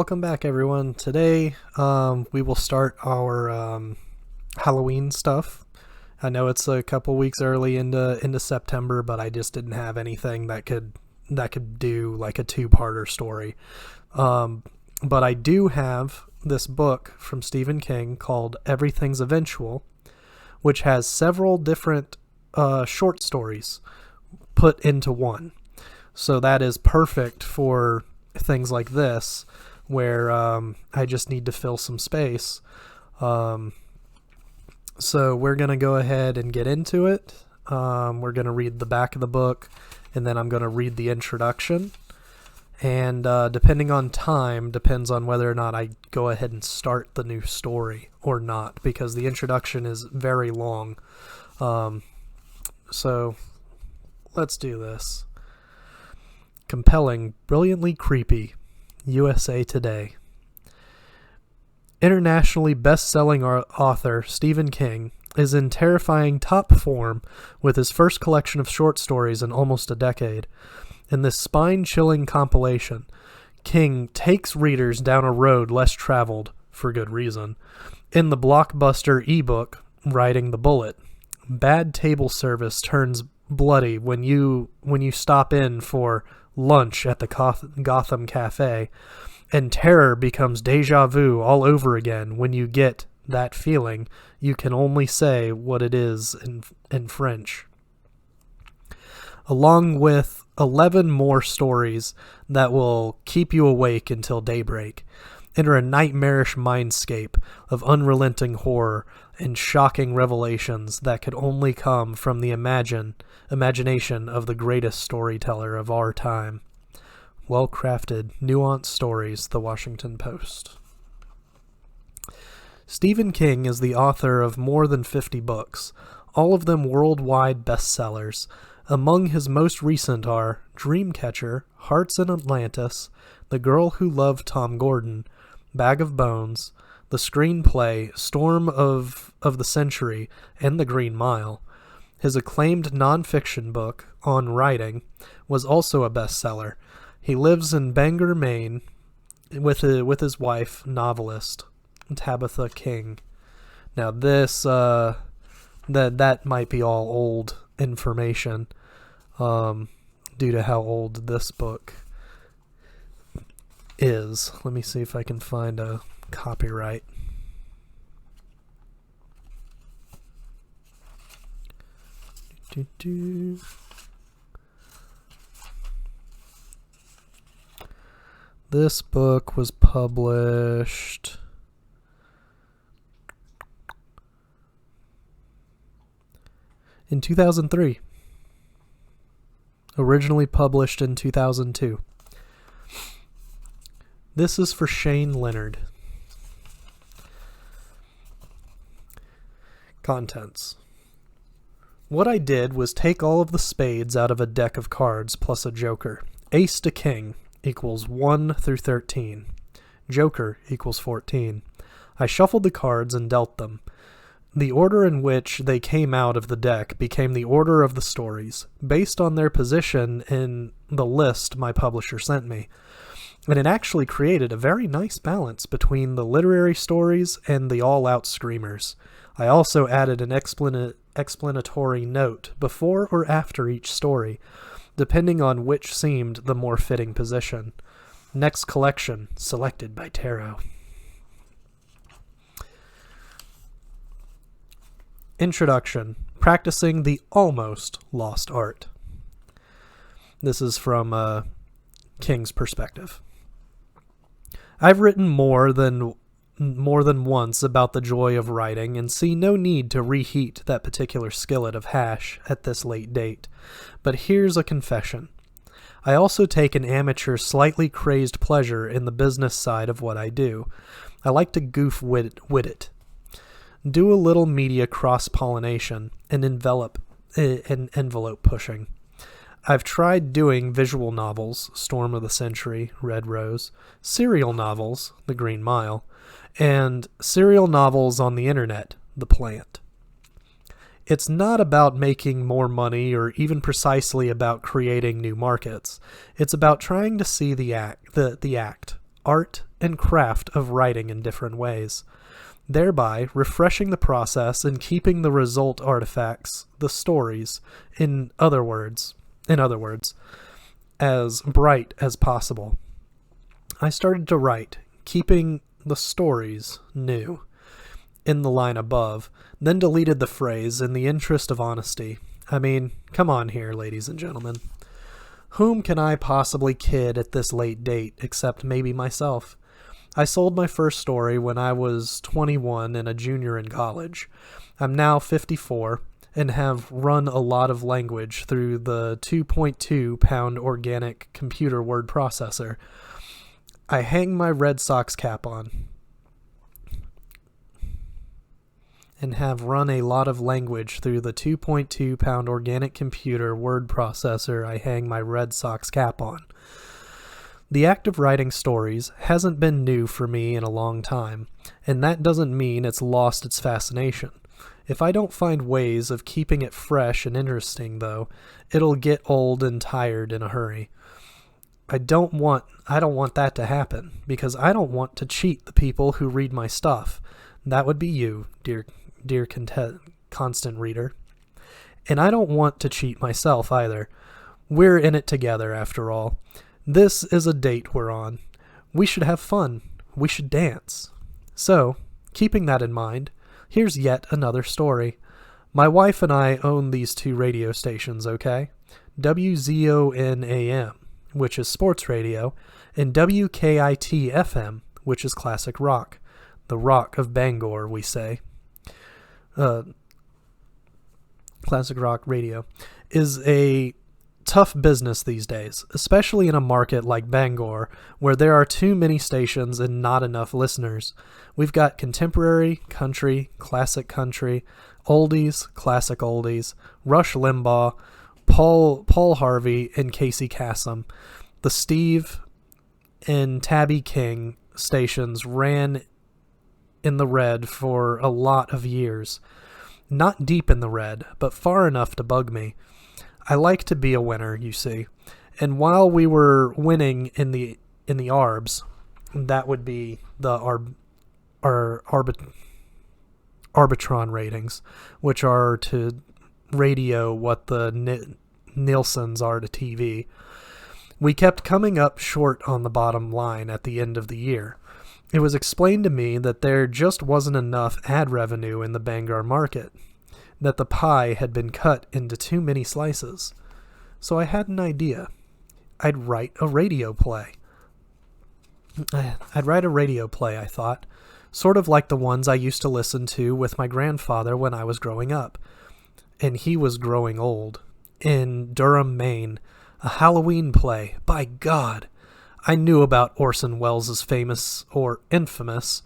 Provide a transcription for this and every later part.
welcome back, everyone. Today, we will start our Halloween stuff. I know it's a couple weeks early into September, but I just didn't have anything that could do like a two-parter story. But I do have this book from Stephen King called Everything's Eventual, which has several different short stories put into one. So that is perfect for things like this, where I just need to fill some space. So we're going to go ahead and get into it. We're going to read the back of the book, and then I'm going to read the introduction. And depending on time, depends on whether or not I go ahead and start the new story or not, because the introduction is very long. So let's do this. Compelling, brilliantly creepy. USA Today. Internationally best-selling author Stephen King is in terrifying top form with his first collection of short stories in almost a decade. In this spine-chilling compilation, King takes readers down a road less traveled, for good reason. In the blockbuster ebook, Riding the Bullet, bad table service turns bloody when you stop in for lunch at the Gotham Cafe, and terror becomes deja vu all over again when you get that feeling you can only say what it is in French. Along with 11 more stories that will keep you awake until daybreak, enter a nightmarish mindscape of unrelenting horror and shocking revelations that could only come from the imagination of the greatest storyteller of our time. Well-crafted, nuanced stories, The Washington Post. Stephen King is the author of more than 50 books, all of them worldwide bestsellers. Among his most recent are Dreamcatcher, Hearts in Atlantis, The Girl Who Loved Tom Gordon, Bag of Bones, the screenplay Storm of the Century, and The Green Mile. His acclaimed nonfiction book, On Writing, was also a bestseller. He lives in Bangor, Maine, with his wife, novelist Tabitha King. Now this, that might be all old information, due to how old this book is. Let me see if I can find a copyright. This book was published in 2003. Originally published in 2002. This is for Shane Leonard. Contents. What I did was take all of the spades out of a deck of cards plus a joker. Ace to king equals 1 through 13. Joker equals 14. I shuffled the cards and dealt them. The order in which they came out of the deck became the order of the stories, based on their position in the list my publisher sent me. And it actually created a very nice balance between the literary stories and the all-out screamers. I also added an explanatory note before or after each story, depending on which seemed the more fitting position. Next collection, selected by Tarot. Introduction. Practicing the almost lost art. This is from King's perspective. I've written more than once about the joy of writing and see no need to reheat that particular skillet of hash at this late date. But here's a confession. I also take an amateur, slightly crazed pleasure in the business side of what I do. I like to goof wit it. Do a little media cross-pollination and envelope pushing. I've tried doing visual novels, Storm of the Century, Red Rose, serial novels, The Green Mile, and serial novels on the internet, The Plant. It's not about making more money or even precisely about creating new markets. It's about trying to see the act, art and craft of writing in different ways, thereby refreshing the process and keeping the result artifacts, the stories, in other words, as bright as possible. I started to write, keeping the stories new in the line above, then deleted the phrase in the interest of honesty. I mean, come on here, ladies and gentlemen. Whom can I possibly kid at this late date except maybe myself? I sold my first story when I was 21 and a junior in college. I'm now 54 and have run a lot of language through the 2.2 pound organic computer word processor. I hang my Red Sox cap on and have run a lot of language through the 2.2 pound organic computer word processor I hang my Red Sox cap on. The act of writing stories hasn't been new for me in a long time, and that doesn't mean it's lost its fascination. If I don't find ways of keeping it fresh and interesting, though, it'll get old and tired in a hurry. I don't want that to happen, because I don't want to cheat the people who read my stuff. That would be you, dear constant reader. And I don't want to cheat myself either. We're in it together, after all. This is a date we're on. We should have fun. We should dance. So, keeping that in mind, here's yet another story. My wife and I own these two radio stations, okay? WZON-AM, which is sports radio, and WKIT-FM, which is classic rock. The rock of Bangor, we say. Classic rock radio is a tough business these days, especially in a market like Bangor, where there are too many stations and not enough listeners. We've got contemporary, country, classic country, oldies, classic oldies, Rush Limbaugh, Paul Harvey, and Casey Kasem. The Steve and Tabby King stations ran in the red for a lot of years. Not deep in the red, but far enough to bug me. I like to be a winner, you see. And while we were winning in the ARBs, that would be the Arbitron ratings, which are to radio what the Nielsen's are to TV. We kept coming up short on the bottom line at the end of the year. It was explained to me that there just wasn't enough ad revenue in the Bangor market, that the pie had been cut into too many slices. So I had an idea. I'd write a radio play, I thought, sort of like the ones I used to listen to with my grandfather when I was growing up. And he was growing old. In Durham, Maine, a Halloween play. By God! I knew about Orson Welles' famous, or infamous,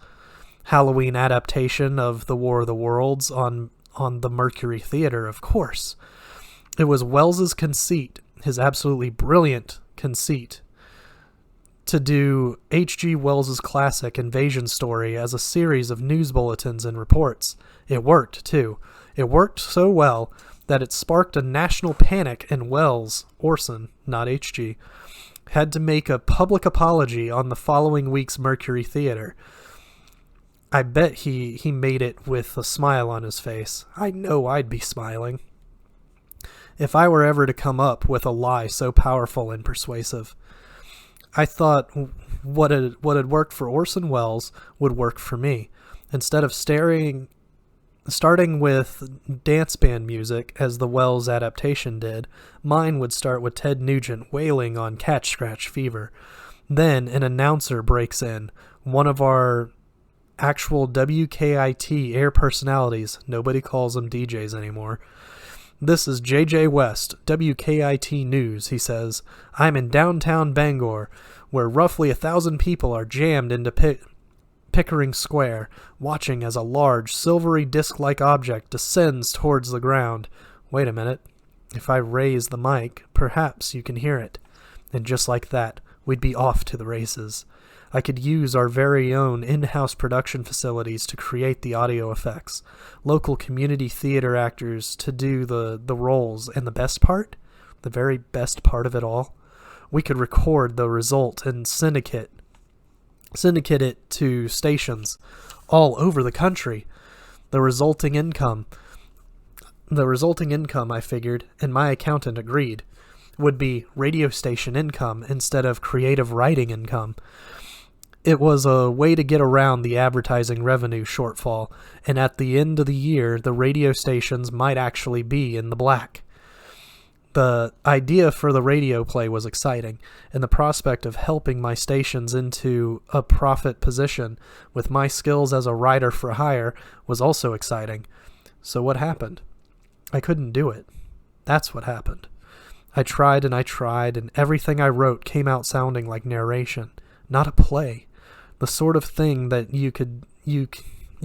Halloween adaptation of The War of the Worlds on the Mercury Theater, of course. It was Welles' conceit, his absolutely brilliant conceit, to do H.G. Wells' classic invasion story as a series of news bulletins and reports. It worked, too. It worked so well that it sparked a national panic, and Wells, Orson, not H.G., had to make a public apology on the following week's Mercury Theater. I bet he made it with a smile on his face. I know I'd be smiling if I were ever to come up with a lie so powerful and persuasive. I thought what had worked for Orson Welles would work for me. Instead of starting with dance band music, as the Wells adaptation did, mine would start with Ted Nugent wailing on Catch Scratch Fever. Then an announcer breaks in, one of our actual WKIT air personalities. Nobody calls them DJs anymore. "This is JJ West, WKIT News," he says. "I'm in downtown Bangor, where roughly 1,000 people are jammed into Pickering Square, watching as a large, silvery disc-like object descends towards the ground. Wait a minute. If I raise the mic, perhaps you can hear it." And just like that, we'd be off to the races. I could use our very own in-house production facilities to create the audio effects, local community theater actors to do the roles, and the best part? The very best part of it all? We could record the result and syndicate syndicate it to stations all over the country. The resulting income, I figured, and my accountant agreed, would be radio station income instead of creative writing income. It was a way to get around the advertising revenue shortfall, and at the end of the year, the radio stations might actually be in the black. The idea for the radio play was exciting, and the prospect of helping my stations into a profit position with my skills as a writer for hire was also exciting. So what happened? I couldn't do it. That's what happened. I tried, and everything I wrote came out sounding like narration, not a play. The sort of thing that you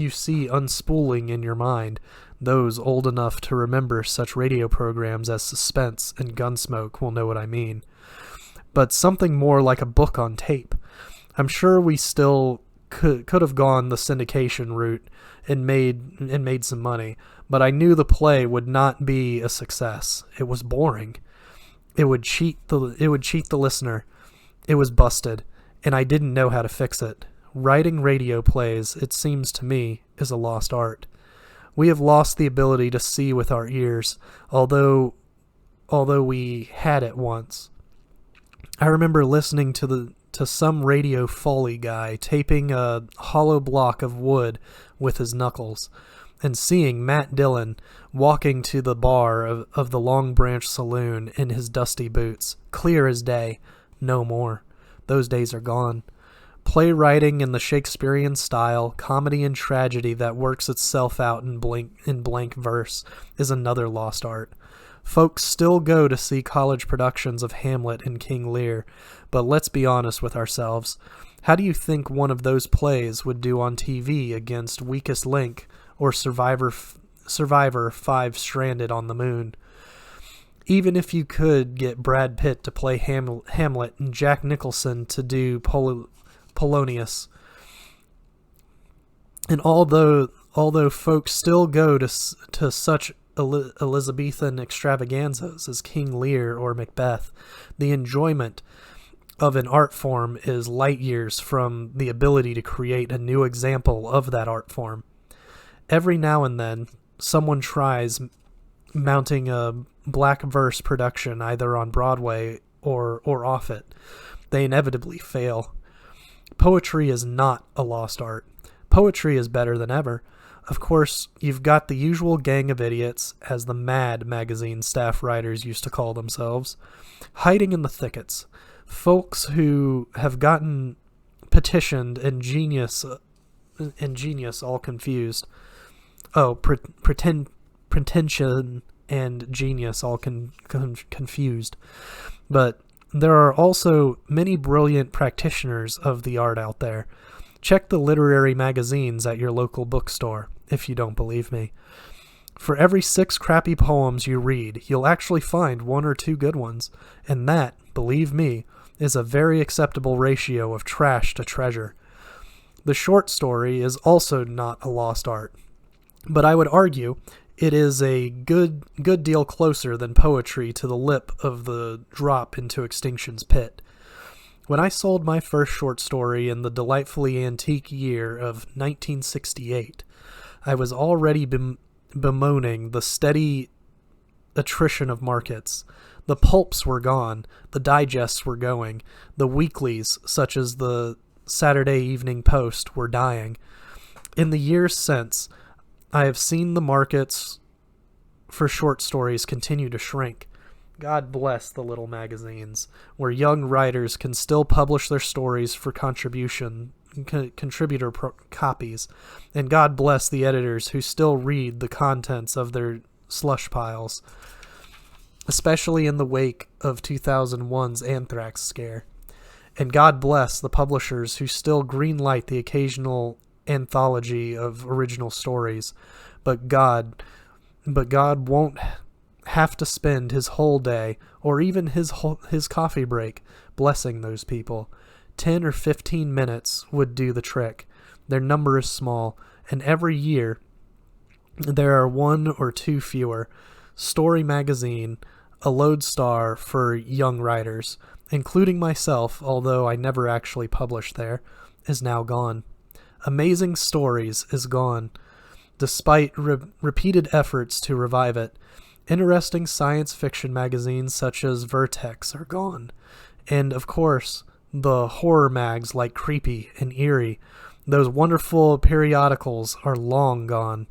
see unspooling in your mind. Those old enough to remember such radio programs as Suspense and Gunsmoke will know what I mean. But something more like a book on tape. I'm sure we still could have gone the syndication route and made some money, but I knew the play would not be a success. It was boring. It would cheat the listener. It was busted, and I didn't know how to fix it. Writing radio plays, it seems to me, is a lost art. We have lost the ability to see with our ears, although we had it once. I remember listening to some radio foley guy taping a hollow block of wood with his knuckles, and seeing Matt Dillon walking to the bar of the Long Branch Saloon in his dusty boots, clear as day, no more. Those days are gone. Playwriting in the Shakespearean style, comedy and tragedy that works itself out in blank verse, is another lost art. Folks still go to see college productions of Hamlet and King Lear, but let's be honest with ourselves. How do you think one of those plays would do on TV against Weakest Link or Survivor 5 Stranded on the Moon? Even if you could get Brad Pitt to play Hamlet and Jack Nicholson to do Polonius. And although folks still go to such Elizabethan extravaganzas as King Lear or Macbeth, the enjoyment of an art form is light years from the ability to create a new example of that art form. Every now and then, someone tries mounting a black verse production either on Broadway or off it. They inevitably fail. Poetry is not a lost art. Poetry is better than ever. Of course, you've got the usual gang of idiots, as the Mad magazine staff writers used to call themselves, hiding in the thickets. Folks who have gotten petitioned and genius all confused. Pretension and genius all confused. But there are also many brilliant practitioners of the art out there. Check the literary magazines at your local bookstore, if you don't believe me. For every 6 crappy poems you read, you'll actually find 1 or 2 good ones, and that, believe me, is a very acceptable ratio of trash to treasure. The short story is also not a lost art, but I would argue it is a good deal closer than poetry to the lip of the drop into extinction's pit. When I sold my first short story in the delightfully antique year of 1968, I was already bemoaning the steady attrition of markets. The pulps were gone, the digests were going, the weeklies, such as the Saturday Evening Post, were dying. In the years since, I have seen the markets for short stories continue to shrink. God bless the little magazines, where young writers can still publish their stories for contributor copies, and God bless the editors who still read the contents of their slush piles, especially in the wake of 2001's anthrax scare. And God bless the publishers who still greenlight the occasional anthology of original stories, but God won't have to spend his whole day, or even his coffee break, blessing those people. 10 or 15 minutes would do the trick. Their number is small, and every year there are 1 or 2 fewer. Story Magazine, a lodestar for young writers, including myself, although I never actually published there, is now gone. Amazing Stories is gone, despite repeated efforts to revive it. Interesting science fiction magazines such as Vertex are gone. And, of course, the horror mags like Creepy and Eerie, those wonderful periodicals, are long gone.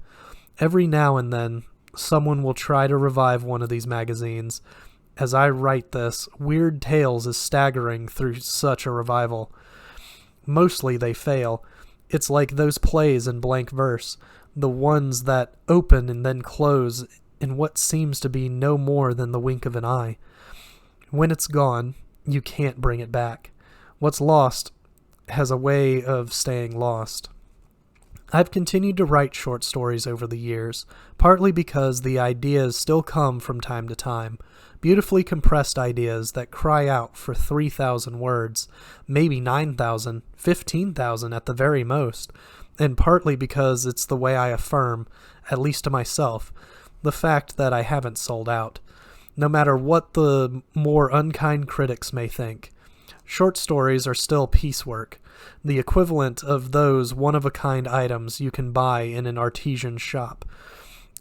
Every now and then, someone will try to revive one of these magazines. As I write this, Weird Tales is staggering through such a revival. Mostly they fail. It's like those plays in blank verse, the ones that open and then close in what seems to be no more than the wink of an eye. When it's gone, you can't bring it back. What's lost has a way of staying lost. I've continued to write short stories over the years, partly because the ideas still come from time to time, beautifully compressed ideas that cry out for 3,000 words, maybe 9,000, 15,000 at the very most, and partly because it's the way I affirm, at least to myself, the fact that I haven't sold out, no matter what the more unkind critics may think. Short stories are still piecework, the equivalent of those one-of-a-kind items you can buy in an artisan shop.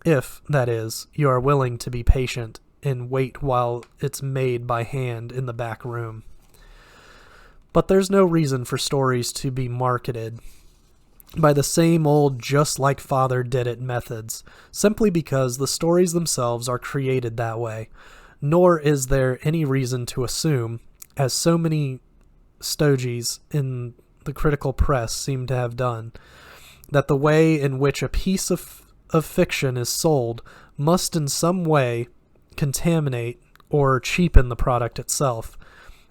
If, that is, you are willing to be patient and wait while it's made by hand in the back room. But there's no reason for stories to be marketed by the same old just like father did it methods, simply because the stories themselves are created that way. Nor is there any reason to assume, as so many stogies in the critical press seem to have done, that the way in which a piece of fiction is sold must in some way contaminate or cheapen the product itself.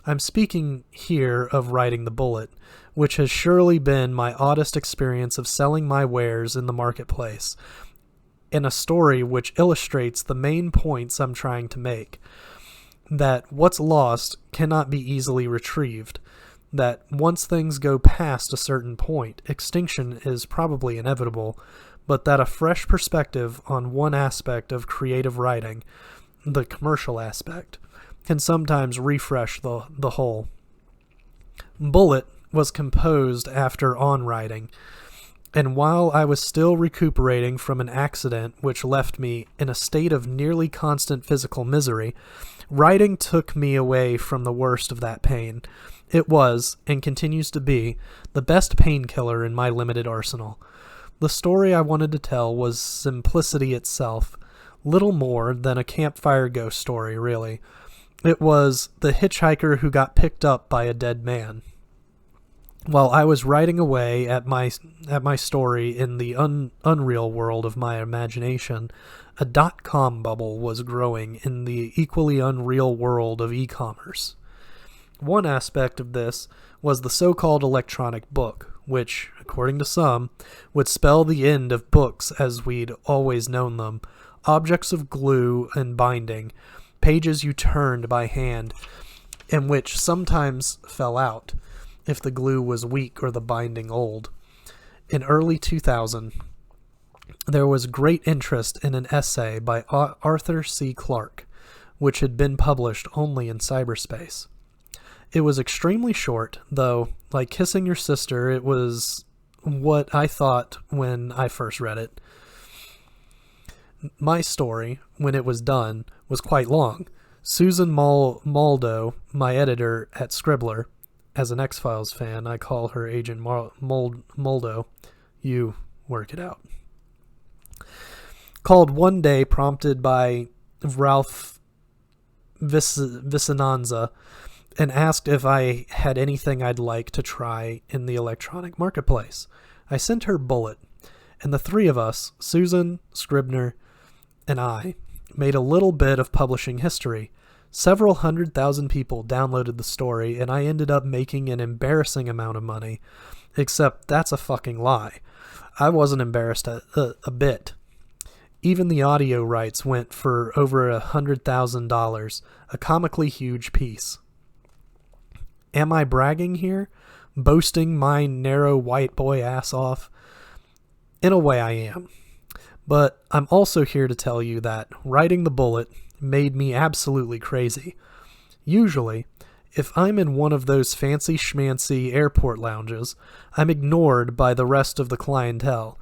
I'm speaking here of Writing the Bullet, which has surely been my oddest experience of selling my wares in the marketplace, in a story which illustrates the main points I'm trying to make. That what's lost cannot be easily retrieved, that once things go past a certain point, extinction is probably inevitable, but that a fresh perspective on one aspect of creative writing, the commercial aspect, can sometimes refresh the whole. Bullet was composed after on-writing, and while I was still recuperating from an accident which left me in a state of nearly constant physical misery, writing took me away from the worst of that pain. It was, and continues to be, the best painkiller in my limited arsenal. The story I wanted to tell was simplicity itself, little more than a campfire ghost story, really. It was the hitchhiker who got picked up by a dead man. While I was writing away at my story in the unreal world of my imagination, a .com bubble was growing in the equally unreal world of e-commerce. One aspect of this was the so-called electronic book, which, according to some, would spell the end of books as we'd always known them, objects of glue and binding, pages you turned by hand, and which sometimes fell out if the glue was weak or the binding old. In early 2000, there was great interest in an essay by Arthur C. Clarke, which had been published only in cyberspace. It was extremely short, though, like Kissing Your Sister, it was what I thought when I first read it. My story, when it was done, was quite long. Susan Moldo, my editor at Scribbler, as an X-Files fan, I call her Agent Moldo. You work it out. Called one day, prompted by Ralph Vicinanza, and asked if I had anything I'd like to try in the electronic marketplace. I sent her Bullet, and the three of us, Susan, Scribner, and I, made a little bit of publishing history. Several 100,000 people downloaded the story, and I ended up making an embarrassing amount of money. Except that's a fucking lie. I wasn't embarrassed a bit. Even the audio rights went for over $100,000, a comically huge piece. Am I bragging here? Boasting my narrow white boy ass off? In a way I am. But I'm also here to tell you that Writing the Bullet made me absolutely crazy. Usually, If I'm in one of those fancy schmancy airport lounges, I'm ignored by the rest of the clientele.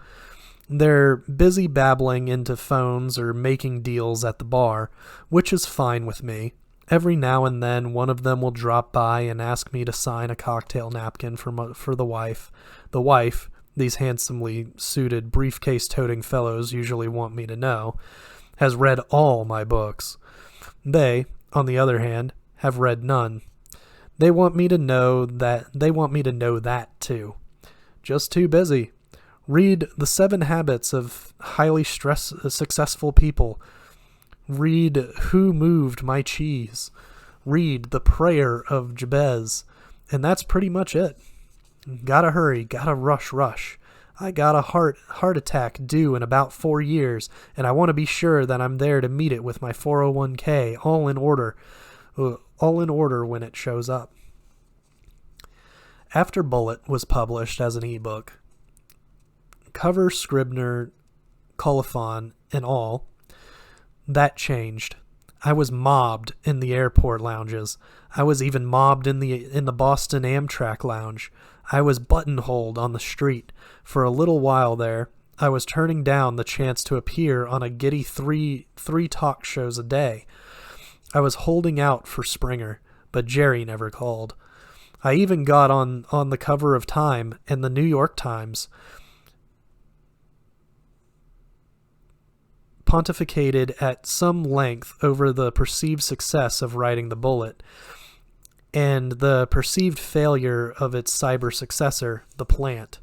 They're busy babbling into phones or making deals at the bar, which is fine with me. Every now and then, one of them will drop by and ask me to sign a cocktail napkin for the wife. The wife, these handsomely suited, briefcase-toting fellows usually want me to know, has read all my books. They, on the other hand, have read none. They want me to know that too. Just too busy. Read The 7 Habits of Highly Successful People. Read Who Moved My Cheese. Read The Prayer of Jabez. And that's pretty much it. Gotta hurry, gotta rush. I got a heart attack due in about 4 years, and I want to be sure that I'm there to meet it with my 401k all in order when it shows up. After Bullet was published as an ebook, cover, Scribner, colophon, and all, that changed. I was mobbed in the airport lounges. I was even mobbed in the Boston Amtrak lounge. I was buttonholed on the street. For a little while there, I was turning down the chance to appear on a giddy three talk shows a day. I was holding out for Springer, but Jerry never called. I even got on the cover of Time and the New York Times, pontificated at some length over the perceived success of writing The Bullet and the perceived failure of its cyber successor, The Plant.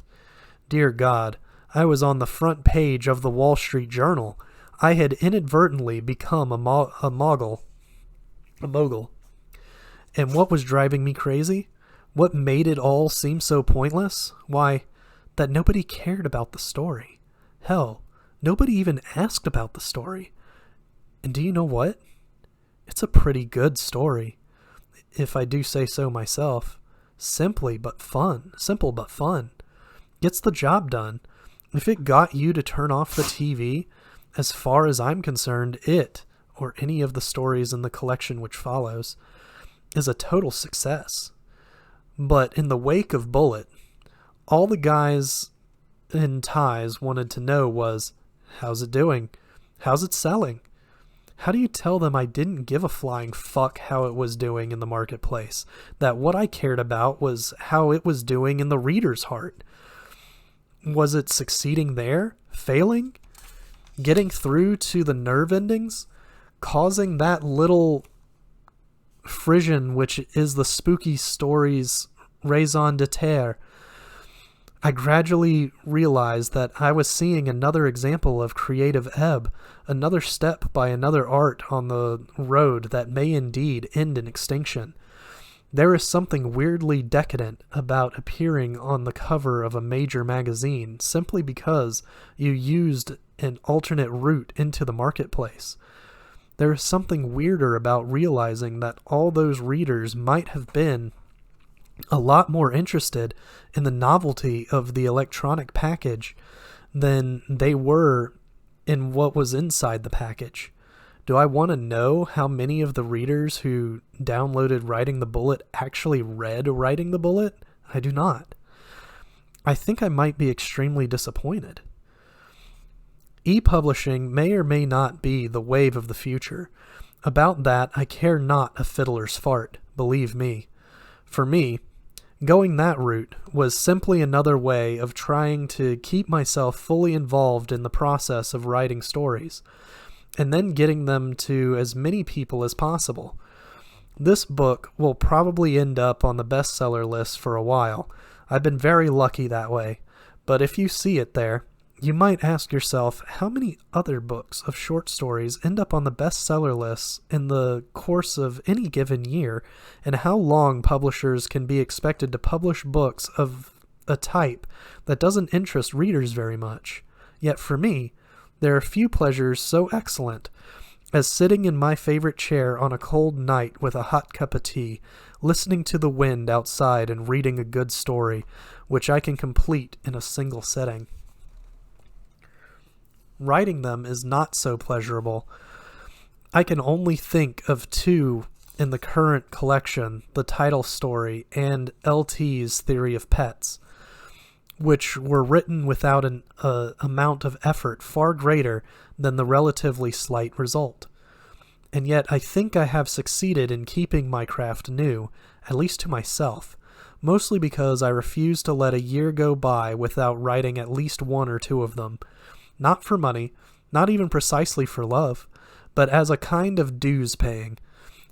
Dear God, I was on the front page of the Wall Street Journal. I had inadvertently become a mogul. And what was driving me crazy? What made it all seem so pointless? Why, that nobody cared about the story. Hell, nobody even asked about the story. And do you know what? It's a pretty good story, if I do say so myself. Simple but fun. Gets the job done. If it got you to turn off the TV, as far as I'm concerned, it, or any of the stories in the collection which follows, is a total success. But in the wake of Bullet, all the guys in ties wanted to know was, how's it doing? How's it selling? How do you tell them I didn't give a flying fuck how it was doing in the marketplace? That what I cared about was how it was doing in the reader's heart. Was it succeeding there? Failing? Getting through to the nerve endings? Causing that little frisson which is the spooky story's raison d'etre? I gradually realized that I was seeing another example of creative ebb, another step by another art on the road that may indeed end in extinction. There is something weirdly decadent about appearing on the cover of a major magazine simply because you used an alternate route into the marketplace. There is something weirder about realizing that all those readers might have been a lot more interested in the novelty of the electronic package than they were in what was inside the package. Do I want to know how many of the readers who downloaded Writing the Bullet actually read Writing the Bullet? I do not. I think I might be extremely disappointed. E-publishing may or may not be the wave of the future. About that, I care not a fiddler's fart, believe me. For me, going that route was simply another way of trying to keep myself fully involved in the process of writing stories, and then getting them to as many people as possible. This book will probably end up on the bestseller list for a while. I've been very lucky that way, but if you see it there, you might ask yourself how many other books of short stories end up on the bestseller lists in the course of any given year, and how long publishers can be expected to publish books of a type that doesn't interest readers very much. Yet for me, there are few pleasures so excellent as sitting in my favorite chair on a cold night with a hot cup of tea, listening to the wind outside and reading a good story, which I can complete in a single sitting. Writing them is not so pleasurable. I can only think of two in the current collection, the title story, and LT's Theory of Pets, which were written without an amount of effort far greater than the relatively slight result. And yet I think I have succeeded in keeping my craft new, at least to myself, mostly because I refuse to let a year go by without writing at least one or two of them, not for money, not even precisely for love, but as a kind of dues paying.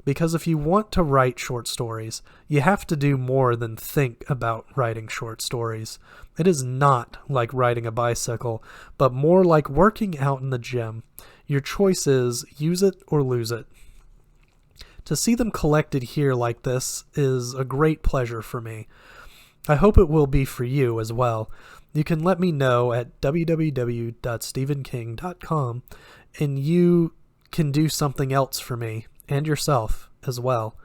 Because if you want to write short stories, you have to do more than think about writing short stories. It is not like riding a bicycle, but more like working out in the gym. Your choice is use it or lose it. To see them collected here like this is a great pleasure for me. I hope it will be for you as well. You can let me know at www.stephenking.com, and you can do something else for me and yourself as well.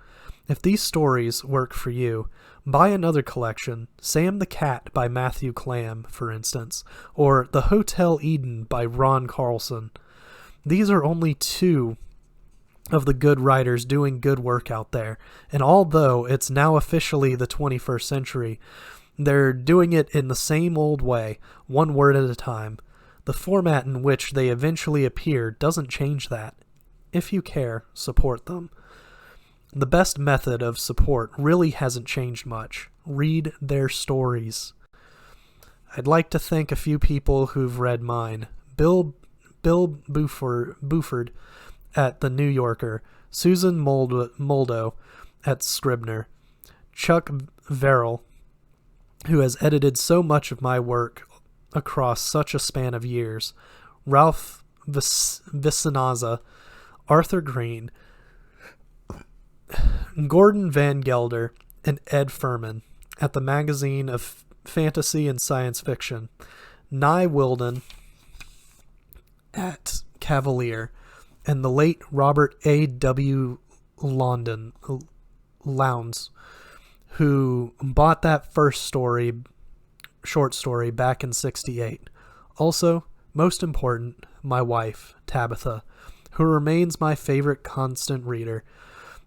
If these stories work for you, buy another collection, Sam the Cat by Matthew Clam, for instance, or The Hotel Eden by Ron Carlson. These are only two of the good writers doing good work out there, and although it's now officially the 21st century, they're doing it in the same old way, one word at a time. The format in which they eventually appear doesn't change that. If you care, support them. The best method of support really hasn't changed much. Read their stories. I'd like to thank a few people who've read mine. Bill Buford at The New Yorker, Susan Moldo at Scribner, Chuck Verrill, who has edited so much of my work across such a span of years, Ralph Vicinaza, Arthur Green, Gordon Van Gelder, and Ed Furman at the Magazine of Fantasy and Science Fiction, Nye Wilden at Cavalier, and the late Robert A.W. Lowndes, who bought that first short story back in '68. Also, most important, my wife, Tabitha, who remains my favorite constant reader.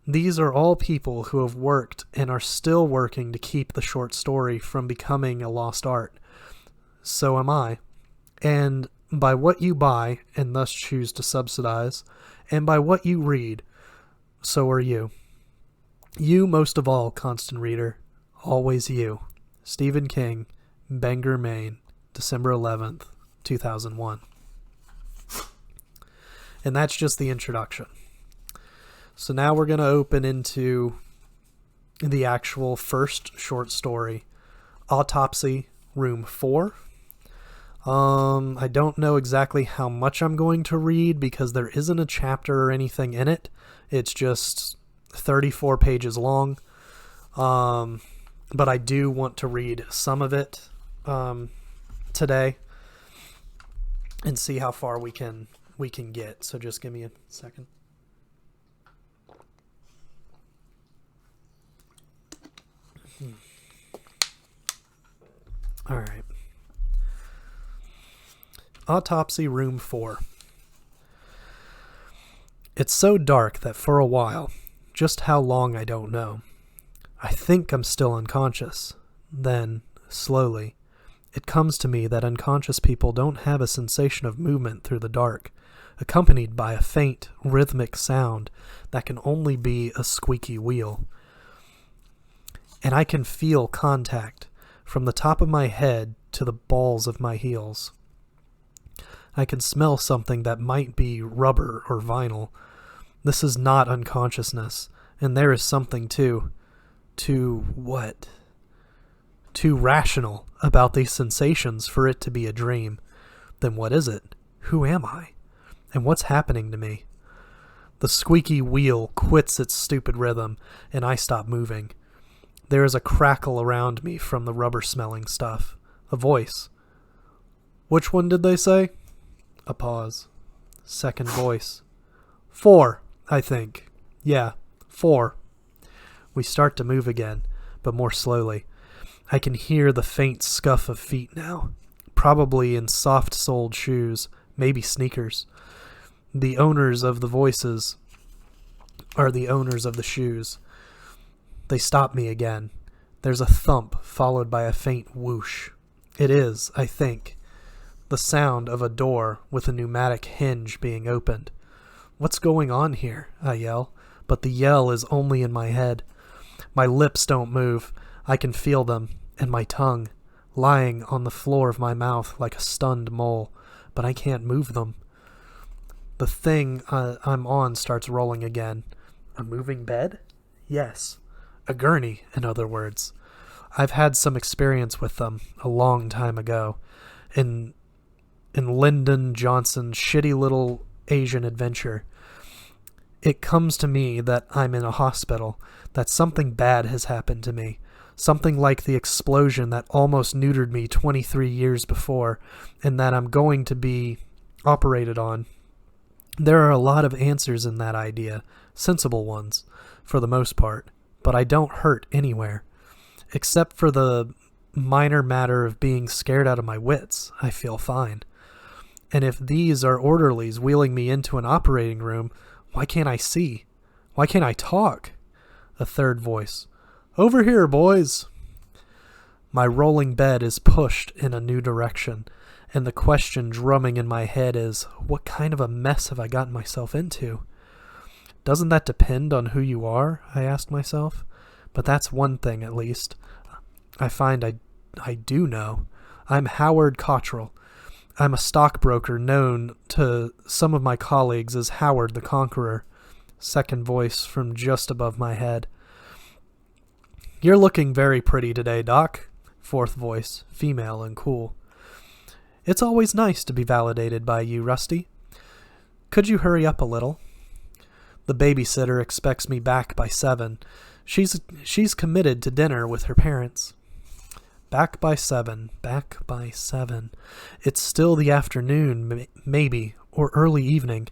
These are all people who have worked and are still working to keep the short story from becoming a lost art. So am I. And by what you buy and thus choose to subsidize, and by what you read, so are you. You most of all, constant reader. Always you. Stephen King, Bangor, Maine, December 11th, 2001. And that's just the introduction. So now we're going to open into the actual first short story, Autopsy Room 4. I don't know exactly how much I'm going to read because there isn't a chapter or anything in it. It's just 34 pages long. But I do want to read some of it today and see how far we can get. So just give me a second. All right. Autopsy Room 4. It's so dark that for a while, just how long I don't know, I think I'm still unconscious. Then, slowly, it comes to me that unconscious people don't have a sensation of movement through the dark, accompanied by a faint, rhythmic sound that can only be a squeaky wheel. And I can feel contact from the top of my head to the balls of my heels. I can smell something that might be rubber or vinyl. This is not unconsciousness, and there is something too rational about these sensations for it to be a dream. Then what is it? Who am I? And what's happening to me? The squeaky wheel quits its stupid rhythm, and I stop moving. There is a crackle around me from the rubber-smelling stuff. A voice. Which one did they say? A pause. Second voice. 4, I think. Yeah, 4. We start to move again, but more slowly. I can hear the faint scuff of feet now, probably in soft-soled shoes, maybe sneakers. The owners of the voices are the owners of the shoes. They stop me again. There's a thump followed by a faint whoosh. It is, I think, the sound of a door with a pneumatic hinge being opened. What's going on here? I yell, but the yell is only in my head. My lips don't move. I can feel them, and my tongue, lying on the floor of my mouth like a stunned mole, but I can't move them. The thing I'm on starts rolling again. A moving bed? Yes. A gurney, in other words. I've had some experience with them a long time ago. In Lyndon Johnson's shitty little Asian adventure. It comes to me that I'm in a hospital, that something bad has happened to me. Something like the explosion that almost neutered me 23 years before, and that I'm going to be operated on. There are a lot of answers in that idea, sensible ones, for the most part, but I don't hurt anywhere. Except for the minor matter of being scared out of my wits, I feel fine. And if these are orderlies wheeling me into an operating room, why can't I see? Why can't I talk? A third voice. Over here, boys. My rolling bed is pushed in a new direction, and the question drumming in my head is, what kind of a mess have I gotten myself into? Doesn't that depend on who you are? I asked myself. But that's one thing, at least. I find I do know. I'm Howard Cottrell. I'm a stockbroker known to some of my colleagues as Howard the Conqueror. Second voice from just above my head. You're looking very pretty today, Doc. Fourth voice, female and cool. It's always nice to be validated by you, Rusty. Could you hurry up a little? The babysitter expects me back by 7. She's committed to dinner with her parents. Back by 7. It's still the afternoon, maybe, or early evening.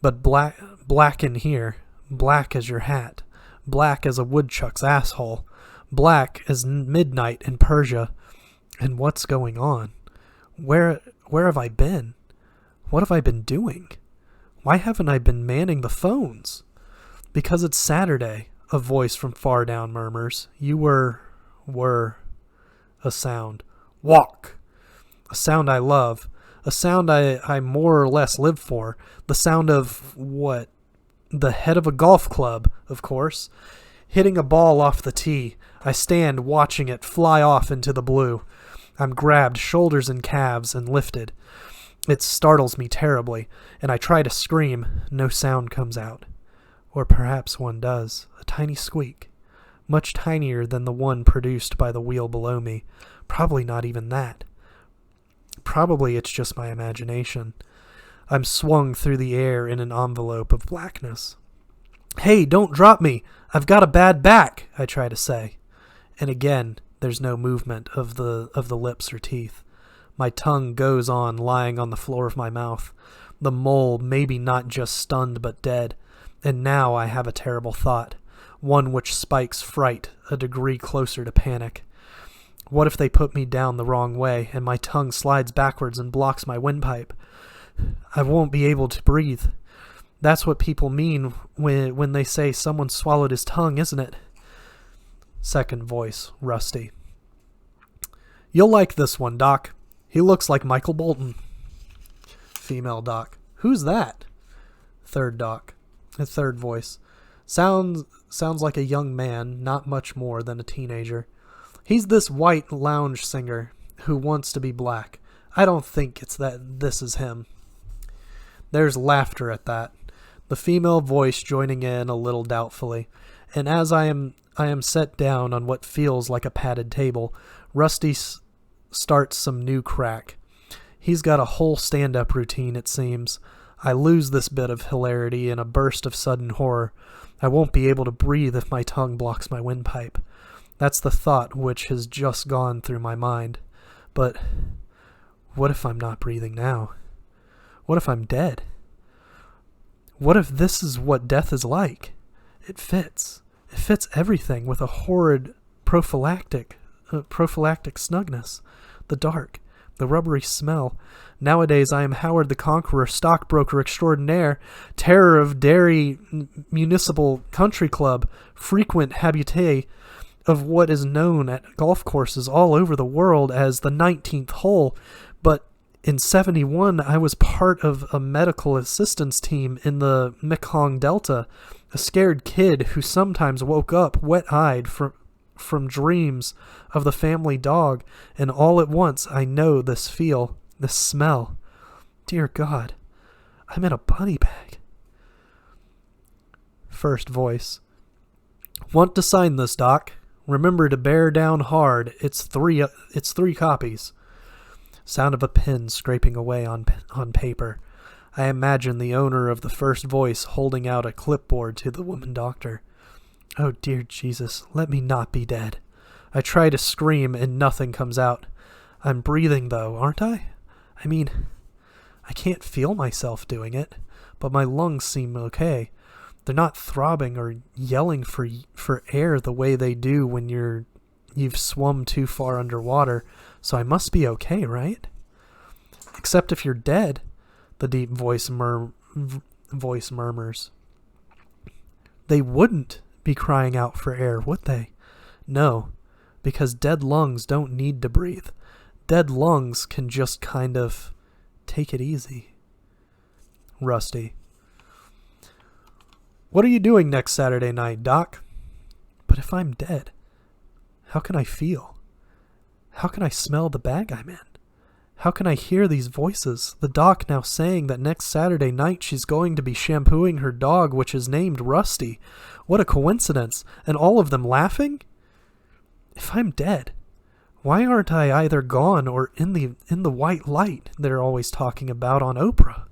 But black in here. Black as your hat. Black as a woodchuck's asshole. Black as midnight in Persia. And what's going on? Where have I been? What have I been doing? Why haven't I been manning the phones? Because it's Saturday, a voice from far down murmurs. You were... A sound. Walk. A sound I love. A sound I more or less live for. The sound of what? The head of a golf club, of course. Hitting a ball off the tee. I stand watching it fly off into the blue. I'm grabbed shoulders and calves and lifted. It startles me terribly, and I try to scream. No sound comes out. Or perhaps one does. A tiny squeak. Much tinier than the one produced by the wheel below me. Probably not even that. Probably it's just my imagination. I'm swung through the air in an envelope of blackness. Hey, don't drop me! I've got a bad back, I try to say. And again, there's no movement of the lips or teeth. My tongue goes on lying on the floor of my mouth. The mole maybe not just stunned but dead. And now I have a terrible thought. One which spikes fright a degree closer to panic. What if they put me down the wrong way and my tongue slides backwards and blocks my windpipe? I won't be able to breathe. That's what people mean when they say someone swallowed his tongue, isn't it? Second voice, Rusty. You'll like this one, Doc. He looks like Michael Bolton. Female Doc. Who's that? Third Doc. A third voice. Sounds like a young man, not much more than a teenager. He's this white lounge singer who wants to be black. I don't think it's that this is him. There's laughter at that, the female voice joining in a little doubtfully, and as I am set down on what feels like a padded table, Rusty starts some new crack. He's got a whole stand-up routine, it seems. I lose this bit of hilarity in a burst of sudden horror. I won't be able to breathe if my tongue blocks my windpipe. That's the thought which has just gone through my mind. But what if I'm not breathing now? What if I'm dead? What if this is what death is like? It fits. It fits everything with a horrid prophylactic snugness. The dark, The rubbery smell. Nowadays I am Howard the Conqueror, stockbroker extraordinaire, terror of Derry Municipal Country Club, frequent habitué of what is known at golf courses all over the world as the 19th hole, but in 71 I was part of a medical assistance team in the Mekong Delta, a scared kid who sometimes woke up wet-eyed from dreams of the family dog, and all at once I know this feel, this smell. Dear God, I'm in a bunny bag. First voice. Want to sign this, Doc? Remember to bear down hard. It's three copies. Sound of a pen scraping away on paper. I imagine the owner of the first voice holding out a clipboard to the woman doctor. Oh, dear Jesus, let me not be dead. I try to scream and nothing comes out. I'm breathing, though, aren't I? I mean, I can't feel myself doing it, but my lungs seem okay. They're not throbbing or yelling for air the way they do when you've swum too far underwater, so I must be okay, right? Except if you're dead, the deep voice murmurs. They wouldn't be crying out for air, would they? No, because dead lungs don't need to breathe. Dead lungs can just kind of take it easy. Rusty. What are you doing next Saturday night, Doc? But if I'm dead, how can I feel? How can I smell the bag I'm in? How can I hear these voices? The doc now saying that next Saturday night she's going to be shampooing her dog, which is named Rusty. What a coincidence. And all of them laughing? If I'm dead, why aren't I either gone or in the white light they're always talking about on Oprah?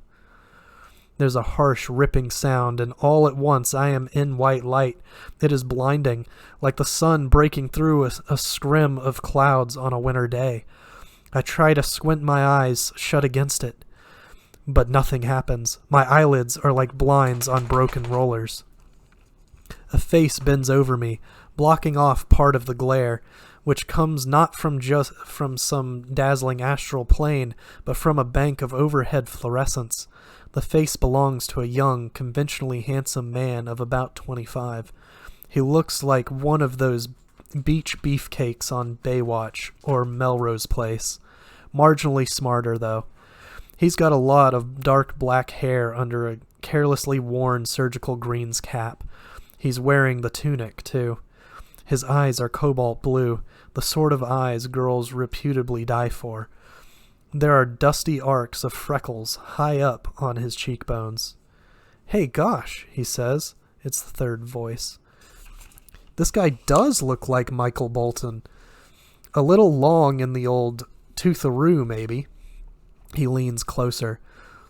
There's a harsh, ripping sound, and all at once I am in white light. It is blinding, like the sun breaking through a scrim of clouds on a winter day. I try to squint my eyes shut against it, but nothing happens. My eyelids are like blinds on broken rollers. A face bends over me, blocking off part of the glare, which comes not from some dazzling astral plane, but from a bank of overhead fluorescence. The face belongs to a young, conventionally handsome man of about 25. He looks like one of those beach beefcakes on Baywatch or Melrose Place. Marginally smarter, though. He's got a lot of dark black hair under a carelessly worn surgical greens cap. He's wearing the tunic, too. His eyes are cobalt blue, the sort of eyes girls reputably die for. There are dusty arcs of freckles high up on his cheekbones. Hey, gosh, he says. It's the third voice. This guy does look like Michael Bolton. A little long in the old tootharoo, maybe. He leans closer.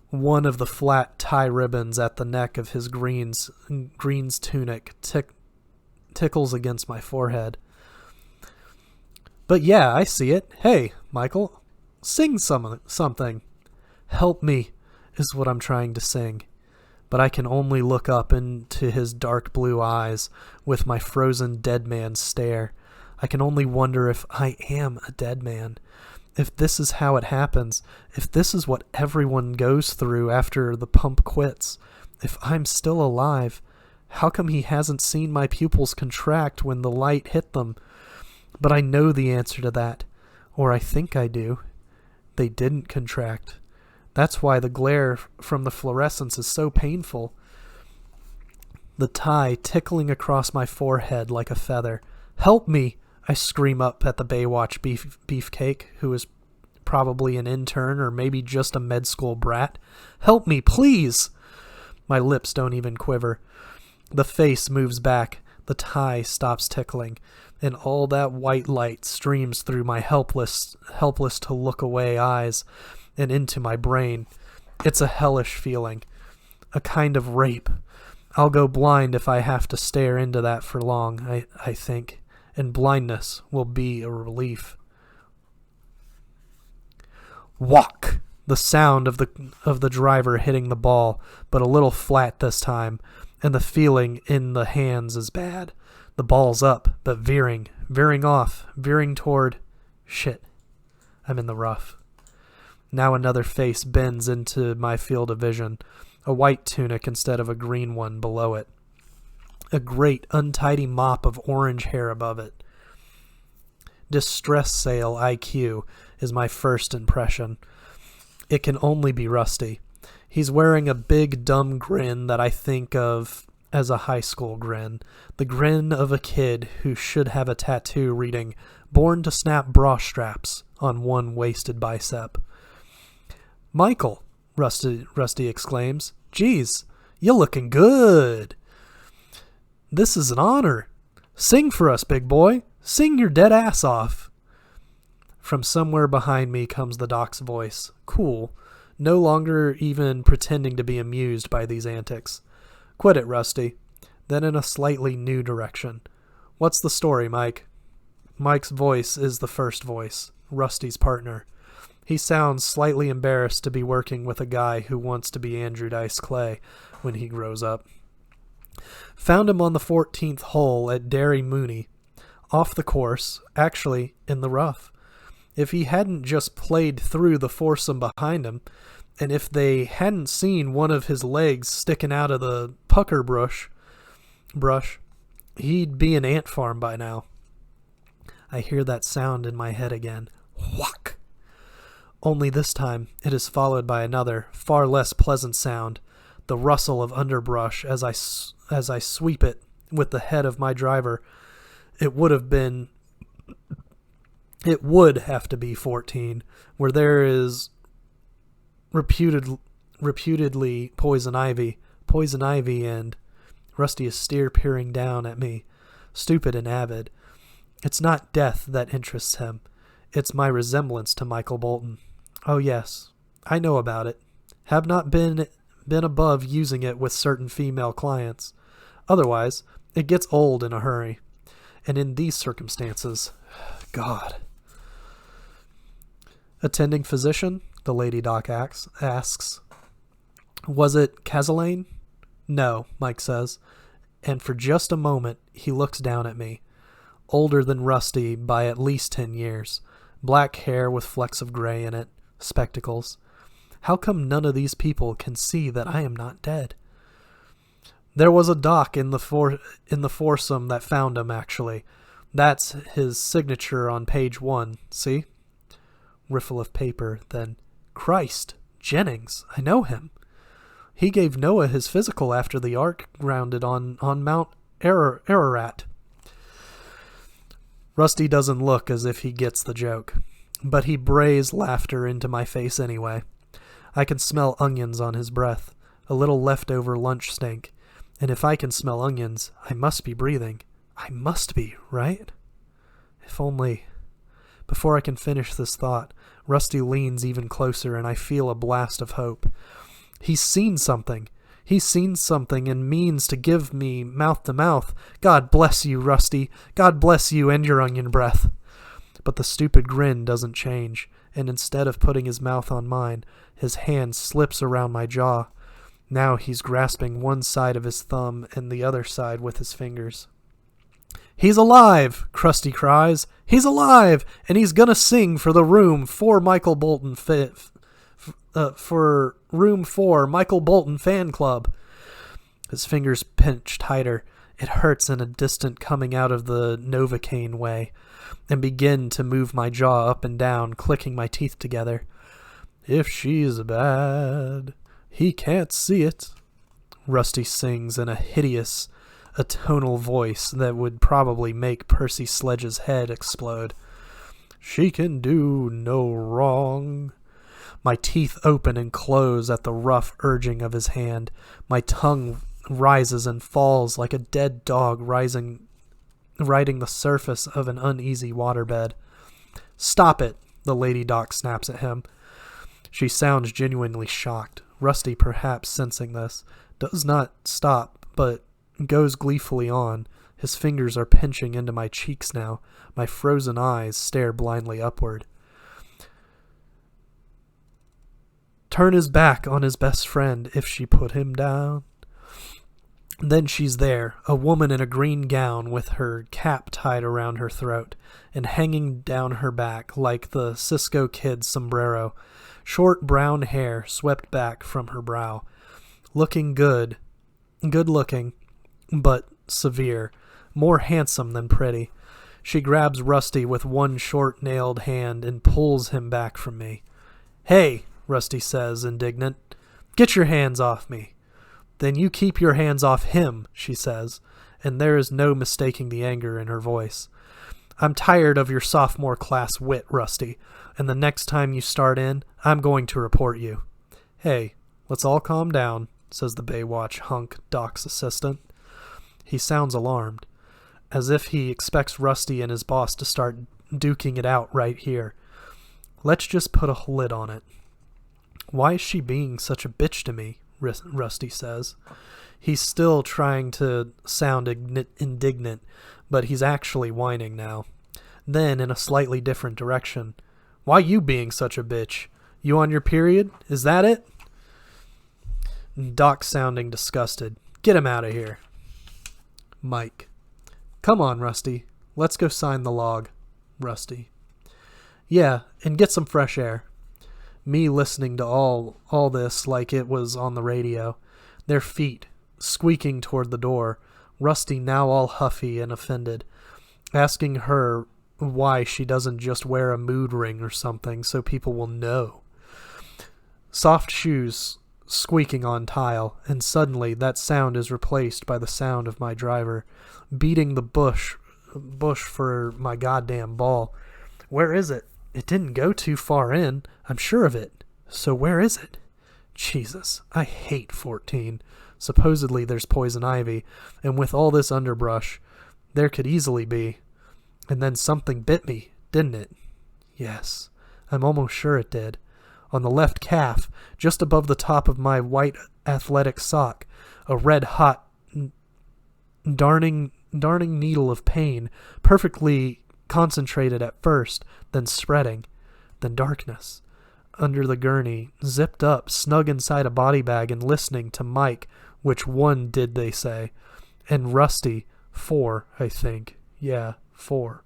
One of the flat tie ribbons at the neck of his greens tunic tickles against my forehead. But yeah, I see it. Hey, Michael, sing something. Help me, is what I'm trying to sing. But I can only look up into his dark blue eyes with my frozen dead man stare. I can only wonder if I am a dead man. If this is how it happens, if this is what everyone goes through after the pump quits, if I'm still alive, how come he hasn't seen my pupils contract when the light hit them? But I know the answer to that, or I think I do. They didn't contract. That's why the glare from the fluorescence is so painful. The tie tickling across my forehead like a feather. Help me! I scream up at the Baywatch beefcake, who is probably an intern or maybe just a med school brat. Help me, please! My lips don't even quiver. The face moves back. The tie stops tickling, and all that white light streams through my helpless to look away eyes and into my brain. It's a hellish feeling. A kind of rape. I'll go blind if I have to stare into that for long, I think. And blindness will be a relief. Whack! The sound of the driver hitting the ball, but a little flat this time, and the feeling in the hands is bad. The ball's up, but veering off, veering toward... Shit. I'm in the rough. Now another face bends into my field of vision, a white tunic instead of a green one below it. A great, untidy mop of orange hair above it. Distress sale IQ is my first impression. It can only be Rusty. He's wearing a big, dumb grin that I think of as a high school grin. The grin of a kid who should have a tattoo reading, "Born to snap bra straps," on one wasted bicep. "Michael," Rusty exclaims. "Geez, you're looking good. This is an honor. Sing for us, big boy. Sing your dead ass off." From somewhere behind me comes the doc's voice, cool, no longer even pretending to be amused by these antics. "Quit it, Rusty." Then in a slightly new direction. "What's the story, Mike?" Mike's voice is the first voice, Rusty's partner. He sounds slightly embarrassed to be working with a guy who wants to be Andrew Dice Clay when he grows up. "Found him on the 14th hole at Derry Mooney. Off the course, actually in the rough. If he hadn't just played through the foursome behind him, and if they hadn't seen one of his legs sticking out of the pucker brush, he'd be an ant farm by now." I hear that sound in my head again. Whack! Only this time it is followed by another, far less pleasant sound, the rustle of underbrush as I sweep it with the head of my driver. It would have to be 14, where there is reputedly poison ivy, and Rusty is peering down at me, stupid and avid. It's not death that interests him. It's my resemblance to Michael Bolton. Oh yes, I know about it. Have not been above using it with certain female clients. Otherwise, it gets old in a hurry. And in these circumstances, God. "Attending physician?" the lady doc asks. "Was it Casalane?" "No," Mike says. And for just a moment, he looks down at me. Older than Rusty by at least 10 years. Black hair with flecks of gray in it. Spectacles. How come none of these people can see that I am not dead? "There was a doc in the foursome that found him, actually. That's his signature on page 1, see?" Riffle of paper, then, "Christ, Jennings, I know him. He gave Noah his physical after the Ark grounded on Mount Ararat." Rusty doesn't look as if he gets the joke, but he brays laughter into my face anyway. I can smell onions on his breath, a little leftover lunch stink, and if I can smell onions, I must be breathing. I must be, right? If only... Before I can finish this thought, Rusty leans even closer and I feel a blast of hope. He's seen something. He's seen something and means to give me mouth to mouth. God bless you, Rusty. God bless you and your onion breath. But the stupid grin doesn't change, and instead of putting his mouth on mine, his hand slips around my jaw. Now he's grasping one side of his thumb and the other side with his fingers. "He's alive!" Krusty cries. "He's alive! And he's gonna sing for the Room 4 Michael Bolton for Room 4 Michael Bolton Fan Club." His fingers pinch tighter. It hurts in a distant coming out of the Novocaine way, and begin to move my jaw up and down, clicking my teeth together. "If she's bad, he can't see it," Rusty sings in a hideous, atonal voice that would probably make Percy Sledge's head explode. "She can do no wrong." My teeth open and close at the rough urging of his hand. My tongue rises and falls like a dead dog riding the surface of an uneasy waterbed. "Stop it!" the lady doc snaps at him. She sounds genuinely shocked. Rusty, perhaps sensing this, does not stop, but goes gleefully on. His fingers are pinching into my cheeks now. My frozen eyes stare blindly upward. "Turn his back on his best friend if she put him down." Then she's there, a woman in a green gown with her cap tied around her throat and hanging down her back like the Cisco Kid's sombrero. Short brown hair swept back from her brow. Looking good looking, but severe, more handsome than pretty. She grabs Rusty with one short-nailed hand and pulls him back from me. "Hey," Rusty says, indignant. "Get your hands off me." "Then you keep your hands off him," she says, and there is no mistaking the anger in her voice. "I'm tired of your sophomore class wit, Rusty, and the next time you start in, I'm going to report you." "Hey, let's all calm down," says the Baywatch hunk Doc's assistant. He sounds alarmed, as if he expects Rusty and his boss to start duking it out right here. "Let's just put a lid on it." "Why is she being such a bitch to me?" Rusty says. He's still trying to sound indignant, but he's actually whining now. Then, in a slightly different direction, "Why you being such a bitch? You on your period? Is that it?" Doc sounding disgusted. "Get him out of here." Mike. "Come on, Rusty. Let's go sign the log." Rusty. "Yeah, and get some fresh air." Me listening to all this like it was on the radio. Their feet, squeaking toward the door. Rusty now all huffy and offended, asking her why she doesn't just wear a mood ring or something so people will know. Soft shoes squeaking on tile, and suddenly that sound is replaced by the sound of my driver beating the bush for my goddamn ball. Where is it? It didn't go too far in, I'm sure of it. So where is it? Jesus, I hate 14. Supposedly there's poison ivy, and with all this underbrush, there could easily be. And then something bit me, didn't it? Yes, I'm almost sure it did. On the left calf, just above the top of my white athletic sock, a red-hot, darning needle of pain, perfectly concentrated at first, then spreading, then darkness. Under the gurney, zipped up, snug inside a body bag and listening to Mike, which one did they say? And Rusty, 4, I think. Yeah, 4.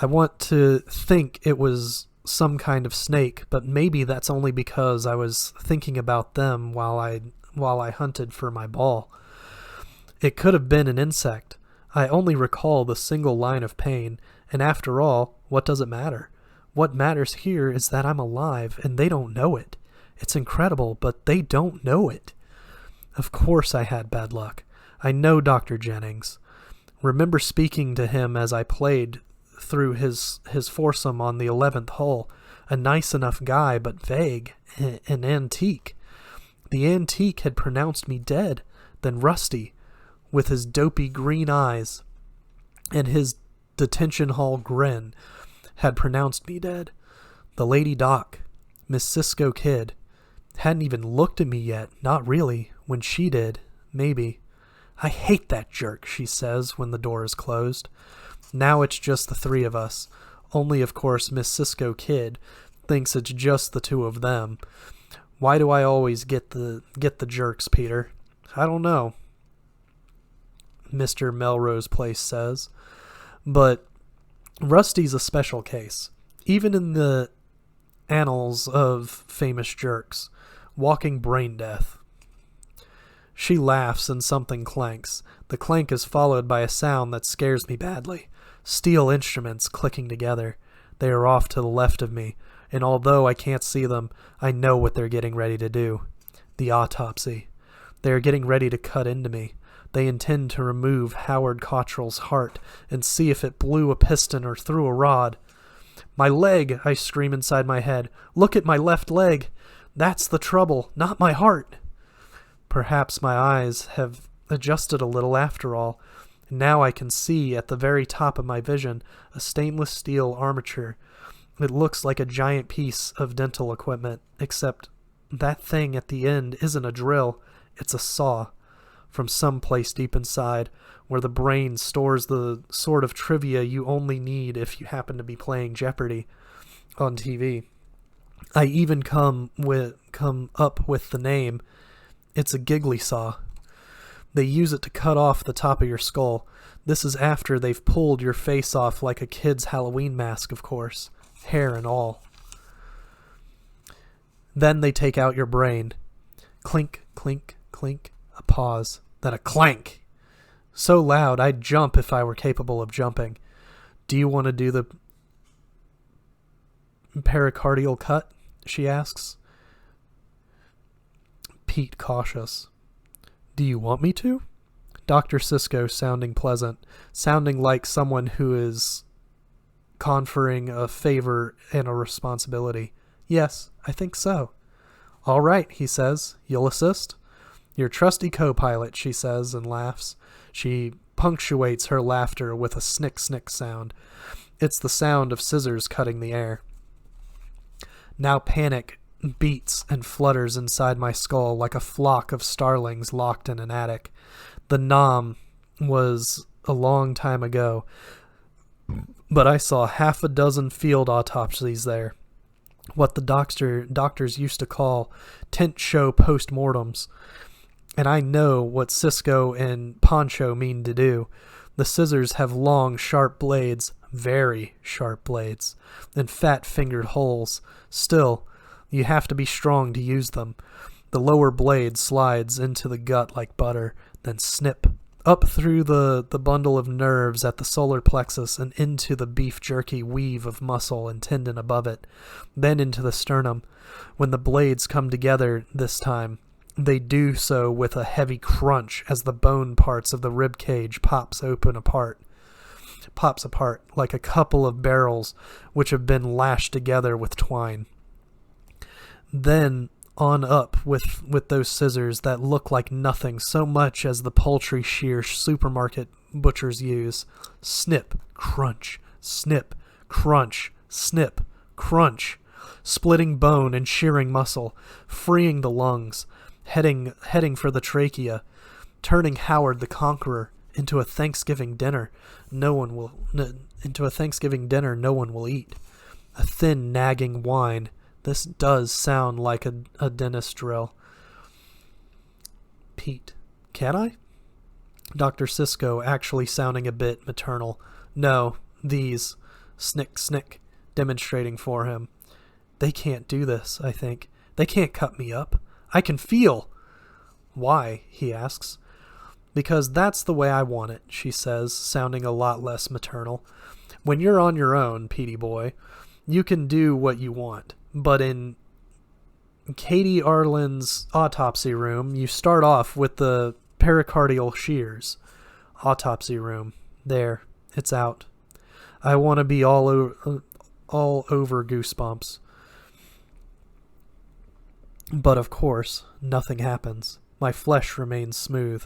I want to think it was some kind of snake, but maybe that's only because I was thinking about them while I hunted for my ball. It could have been an insect. I only recall the single line of pain, and after all, what does it matter? What matters here is that I'm alive, and they don't know it. It's incredible, but they don't know it. Of course I had bad luck. I know Dr. Jennings. Remember speaking to him as I played through his foursome on the 11th hole. A nice enough guy, but vague. An antique. The antique had pronounced me dead. Then Rusty, with his dopey green eyes and his detention hall grin, had pronounced me dead. The Lady Doc, Miss Cisco Kid, hadn't even looked at me yet. Not really. When she did, maybe. I hate that jerk, she says when the door is closed. Now it's just the 3 of us. Only, of course, Miss Cisco Kid thinks it's just the 2 of them. Why do I always get the jerks, Peter? I don't know, Mr. Melrose Place says. But Rusty's a special case. Even in the annals of famous jerks. Walking brain death. She laughs and something clanks. The clank is followed by a sound that scares me badly. Steel instruments clicking together. They are off to the left of me, and although I can't see them, I know what they're getting ready to do. The autopsy. They are getting ready to cut into me. They intend to remove Howard Cottrell's heart and see if it blew a piston or threw a rod. My leg, I scream inside my head. Look at my left leg. That's the trouble, not my heart. Perhaps my eyes have adjusted a little after all. Now I can see at the very top of my vision a stainless steel armature. It looks like a giant piece of dental equipment, except that thing at the end isn't a drill, it's a saw. From some place deep inside, where the brain stores the sort of trivia you only need if you happen to be playing Jeopardy on TV. I even come up with the name. It's a giggly saw. They use it to cut off the top of your skull. This is after they've pulled your face off like a kid's Halloween mask, of course. Hair and all. Then they take out your brain. Clink, clink, clink. A pause. Then a clank. So loud I'd jump if I were capable of jumping. Do you want to do the pericardial cut? She asks. Pete cautious. Do you want me to? Dr. Sisko sounding pleasant, sounding like someone who is conferring a favor and a responsibility. Yes, I think so. All right, he says. You'll assist? Your trusty co-pilot, she says and laughs. She punctuates her laughter with a snick-snick sound. It's the sound of scissors cutting the air. Now panic beats and flutters inside my skull like a flock of starlings locked in an attic. The Nam was a long time ago, but I saw half a dozen field autopsies there. What the doctors used to call tent show postmortems. And I know what Sisko and Poncho mean to do. The scissors have long, sharp blades, very sharp blades, and fat-fingered holes. Still, you have to be strong to use them. The lower blade slides into the gut like butter, then snip, up through the bundle of nerves at the solar plexus and into the beef jerky weave of muscle and tendon above it, then into the sternum. When the blades come together this time, they do so with a heavy crunch as the bone parts of the rib cage pops apart like a couple of barrels which have been lashed together with twine. Then on up with those scissors that look like nothing so much as the poultry shear supermarket butchers use. Snip, crunch, snip, crunch, snip, crunch, splitting bone and shearing muscle, freeing the lungs, heading for the trachea, turning Howard the Conqueror into a Thanksgiving dinner no one will eat. A thin, nagging whine. This does sound like a dentist drill. Pete, can I? Dr. Sisko actually sounding a bit maternal. No, these. Snick, snick, demonstrating for him. They can't do this, I think. They can't cut me up. I can feel. Why? He asks. Because that's the way I want it, she says, sounding a lot less maternal. When you're on your own, Petey boy, you can do what you want. But in Katie Arlen's autopsy room, you start off with the pericardial shears. Autopsy room. There. It's out. I want to be all over Goosebumps. But of course, nothing happens. My flesh remains smooth.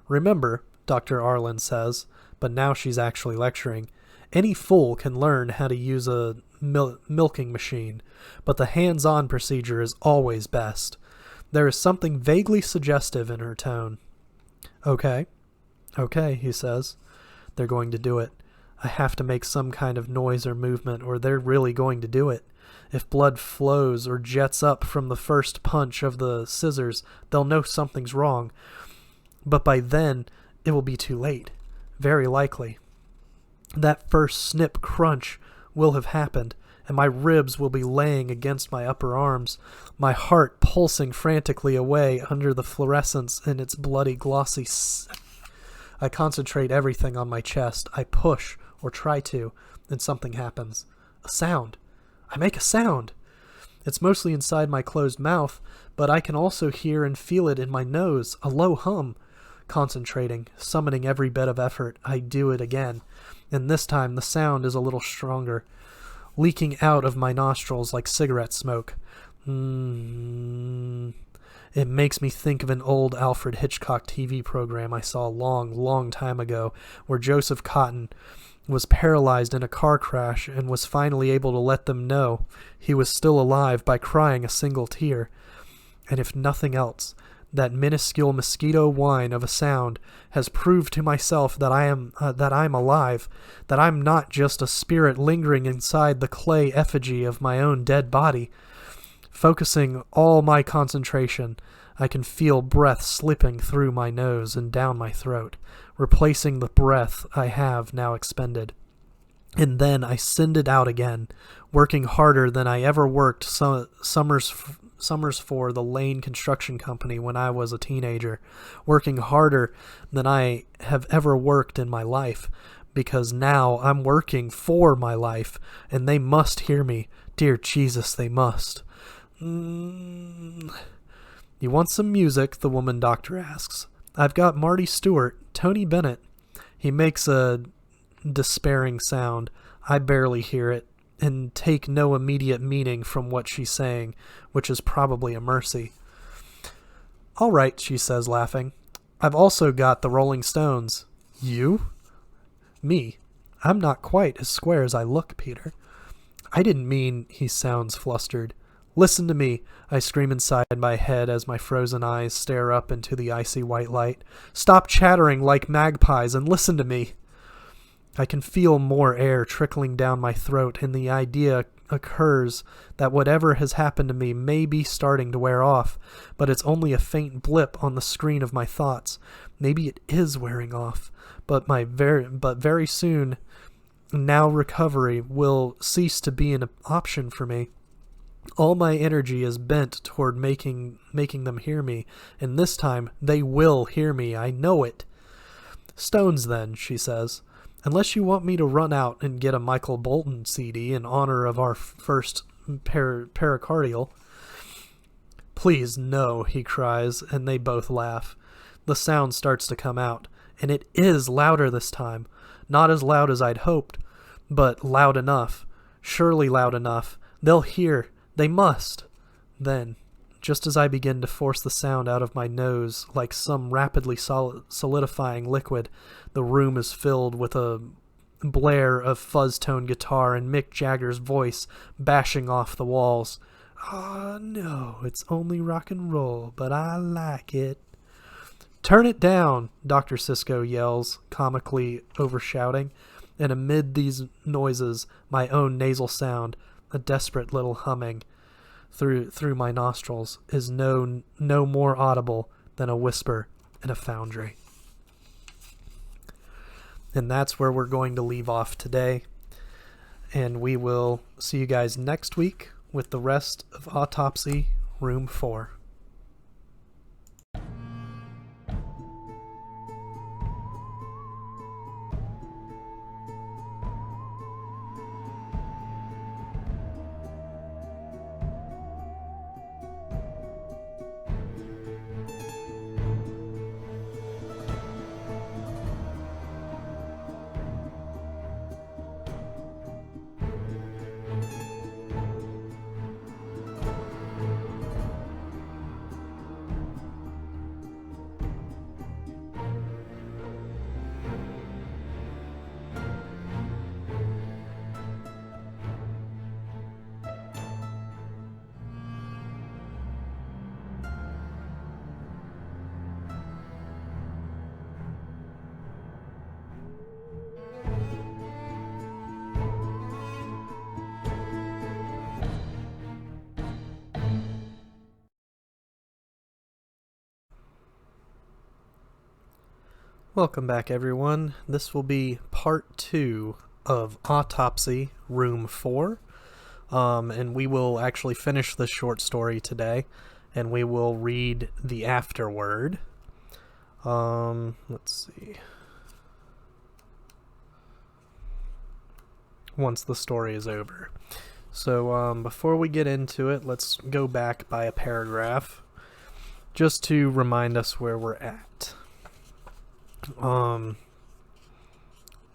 Remember, Dr. Arlen says, but now she's actually lecturing, any fool can learn how to use a milking machine, but the hands-on procedure is always best. There is something vaguely suggestive in her tone. Okay, he says. They're going to do it. I have to make some kind of noise or movement, or they're really going to do it. If blood flows or jets up from the first punch of the scissors, they'll know something's wrong. But by then, it will be too late. Very likely. That first snip crunch will have happened, and my ribs will be laying against my upper arms, my heart pulsing frantically away under the fluorescence in its bloody glossy I concentrate everything on my chest. I push, or try to, and something happens. A sound. I make a sound. It's mostly inside my closed mouth, but I can also hear and feel it in my nose, a low hum. Concentrating, summoning every bit of effort, I do it again, and this time the sound is a little stronger, leaking out of my nostrils like cigarette smoke. It makes me think of an old Alfred Hitchcock TV program I saw a long time ago, where Joseph Cotton was paralyzed in a car crash and was finally able to let them know he was still alive by crying a single tear. And if nothing else, that minuscule mosquito whine of a sound has proved to myself that I'm alive, that I'm not just a spirit lingering inside the clay effigy of my own dead body. Focusing all my concentration, I can feel breath slipping through my nose and down my throat, replacing the breath I have now expended. And then I send it out again, working harder than I ever worked summers for the Lane Construction Company when I was a teenager, working harder than I have ever worked in my life, because now I'm working for my life, and they must hear me. Dear Jesus, they must. You want some music? The woman doctor asks. I've got Marty Stewart, Tony Bennett. He makes a despairing sound. I barely hear it, and take no immediate meaning from what she's saying, which is probably a mercy. All right, she says, laughing. I've also got the Rolling Stones. You? Me. I'm not quite as square as I look, Peter. I didn't mean, he sounds flustered. Listen to me, I scream inside my head as my frozen eyes stare up into the icy white light. Stop chattering like magpies and listen to me. I can feel more air trickling down my throat, and the idea occurs that whatever has happened to me may be starting to wear off, but it's only a faint blip on the screen of my thoughts. Maybe it is wearing off, but very soon, now recovery will cease to be an option for me. All my energy is bent toward making them hear me, and this time they will hear me. I know it. Stones, then, she says. Unless you want me to run out and get a Michael Bolton CD in honor of our first pericardial. Please, no, he cries, and they both laugh. The sound starts to come out, and it is louder this time. Not as loud as I'd hoped, but loud enough. Surely loud enough. They'll hear. They must. Then, just as I begin to force the sound out of my nose like some rapidly solidifying liquid, the room is filled with a blare of fuzz-tone guitar and Mick Jagger's voice bashing off the walls. Ah, no, it's only rock and roll, but I like it. Turn it down, Dr. Sisko yells, comically overshouting, and amid these noises, my own nasal sound, a desperate little humming through my nostrils, is no more audible than a whisper in a foundry. And that's where we're going to leave off today. And we will see you guys next week with the rest of Autopsy Room 4. Welcome back, everyone. This will be part 2 of Autopsy Room 4. And we will actually finish this short story today, and we will read the Afterword. Let's see. Once the story is over. So, before we get into it, let's go back by a paragraph, just to remind us where we're at.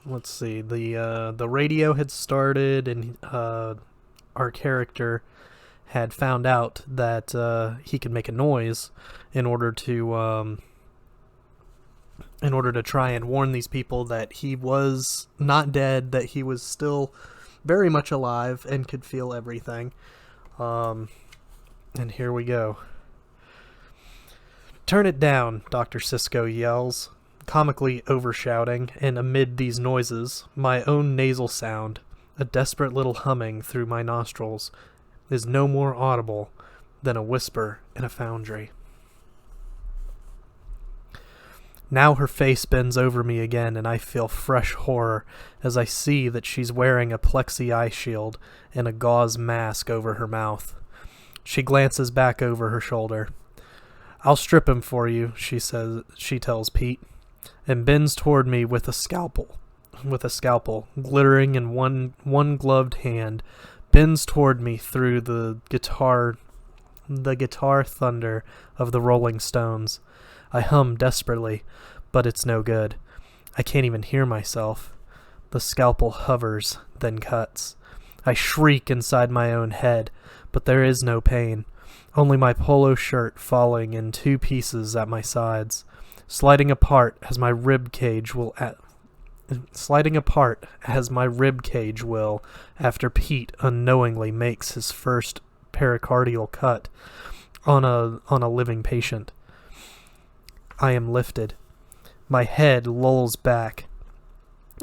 Let's see, the radio had started, and our character had found out that he could make a noise in order to try and warn these people that he was not dead, that he was still very much alive and could feel everything. And here we go. Turn it down, Dr. Sisko yells, comically overshouting, and amid these noises, my own nasal sound, a desperate little humming through my nostrils, is no more audible than a whisper in a foundry. Now her face bends over me again, and I feel fresh horror as I see that she's wearing a plexi eye shield and a gauze mask over her mouth. She glances back over her shoulder. "I'll strip him for you," she tells Pete, and bends toward me with a scalpel, glittering in one gloved hand, bends toward me through the guitar thunder of the Rolling Stones. I hum desperately, but it's no good. I can't even hear myself. The scalpel hovers, then cuts. I shriek inside my own head, but there is no pain. Only my polo shirt falling in 2 pieces at my sides, sliding apart as my rib cage will after Pete unknowingly makes his first pericardial cut on a living patient. I am lifted. My head lolls back,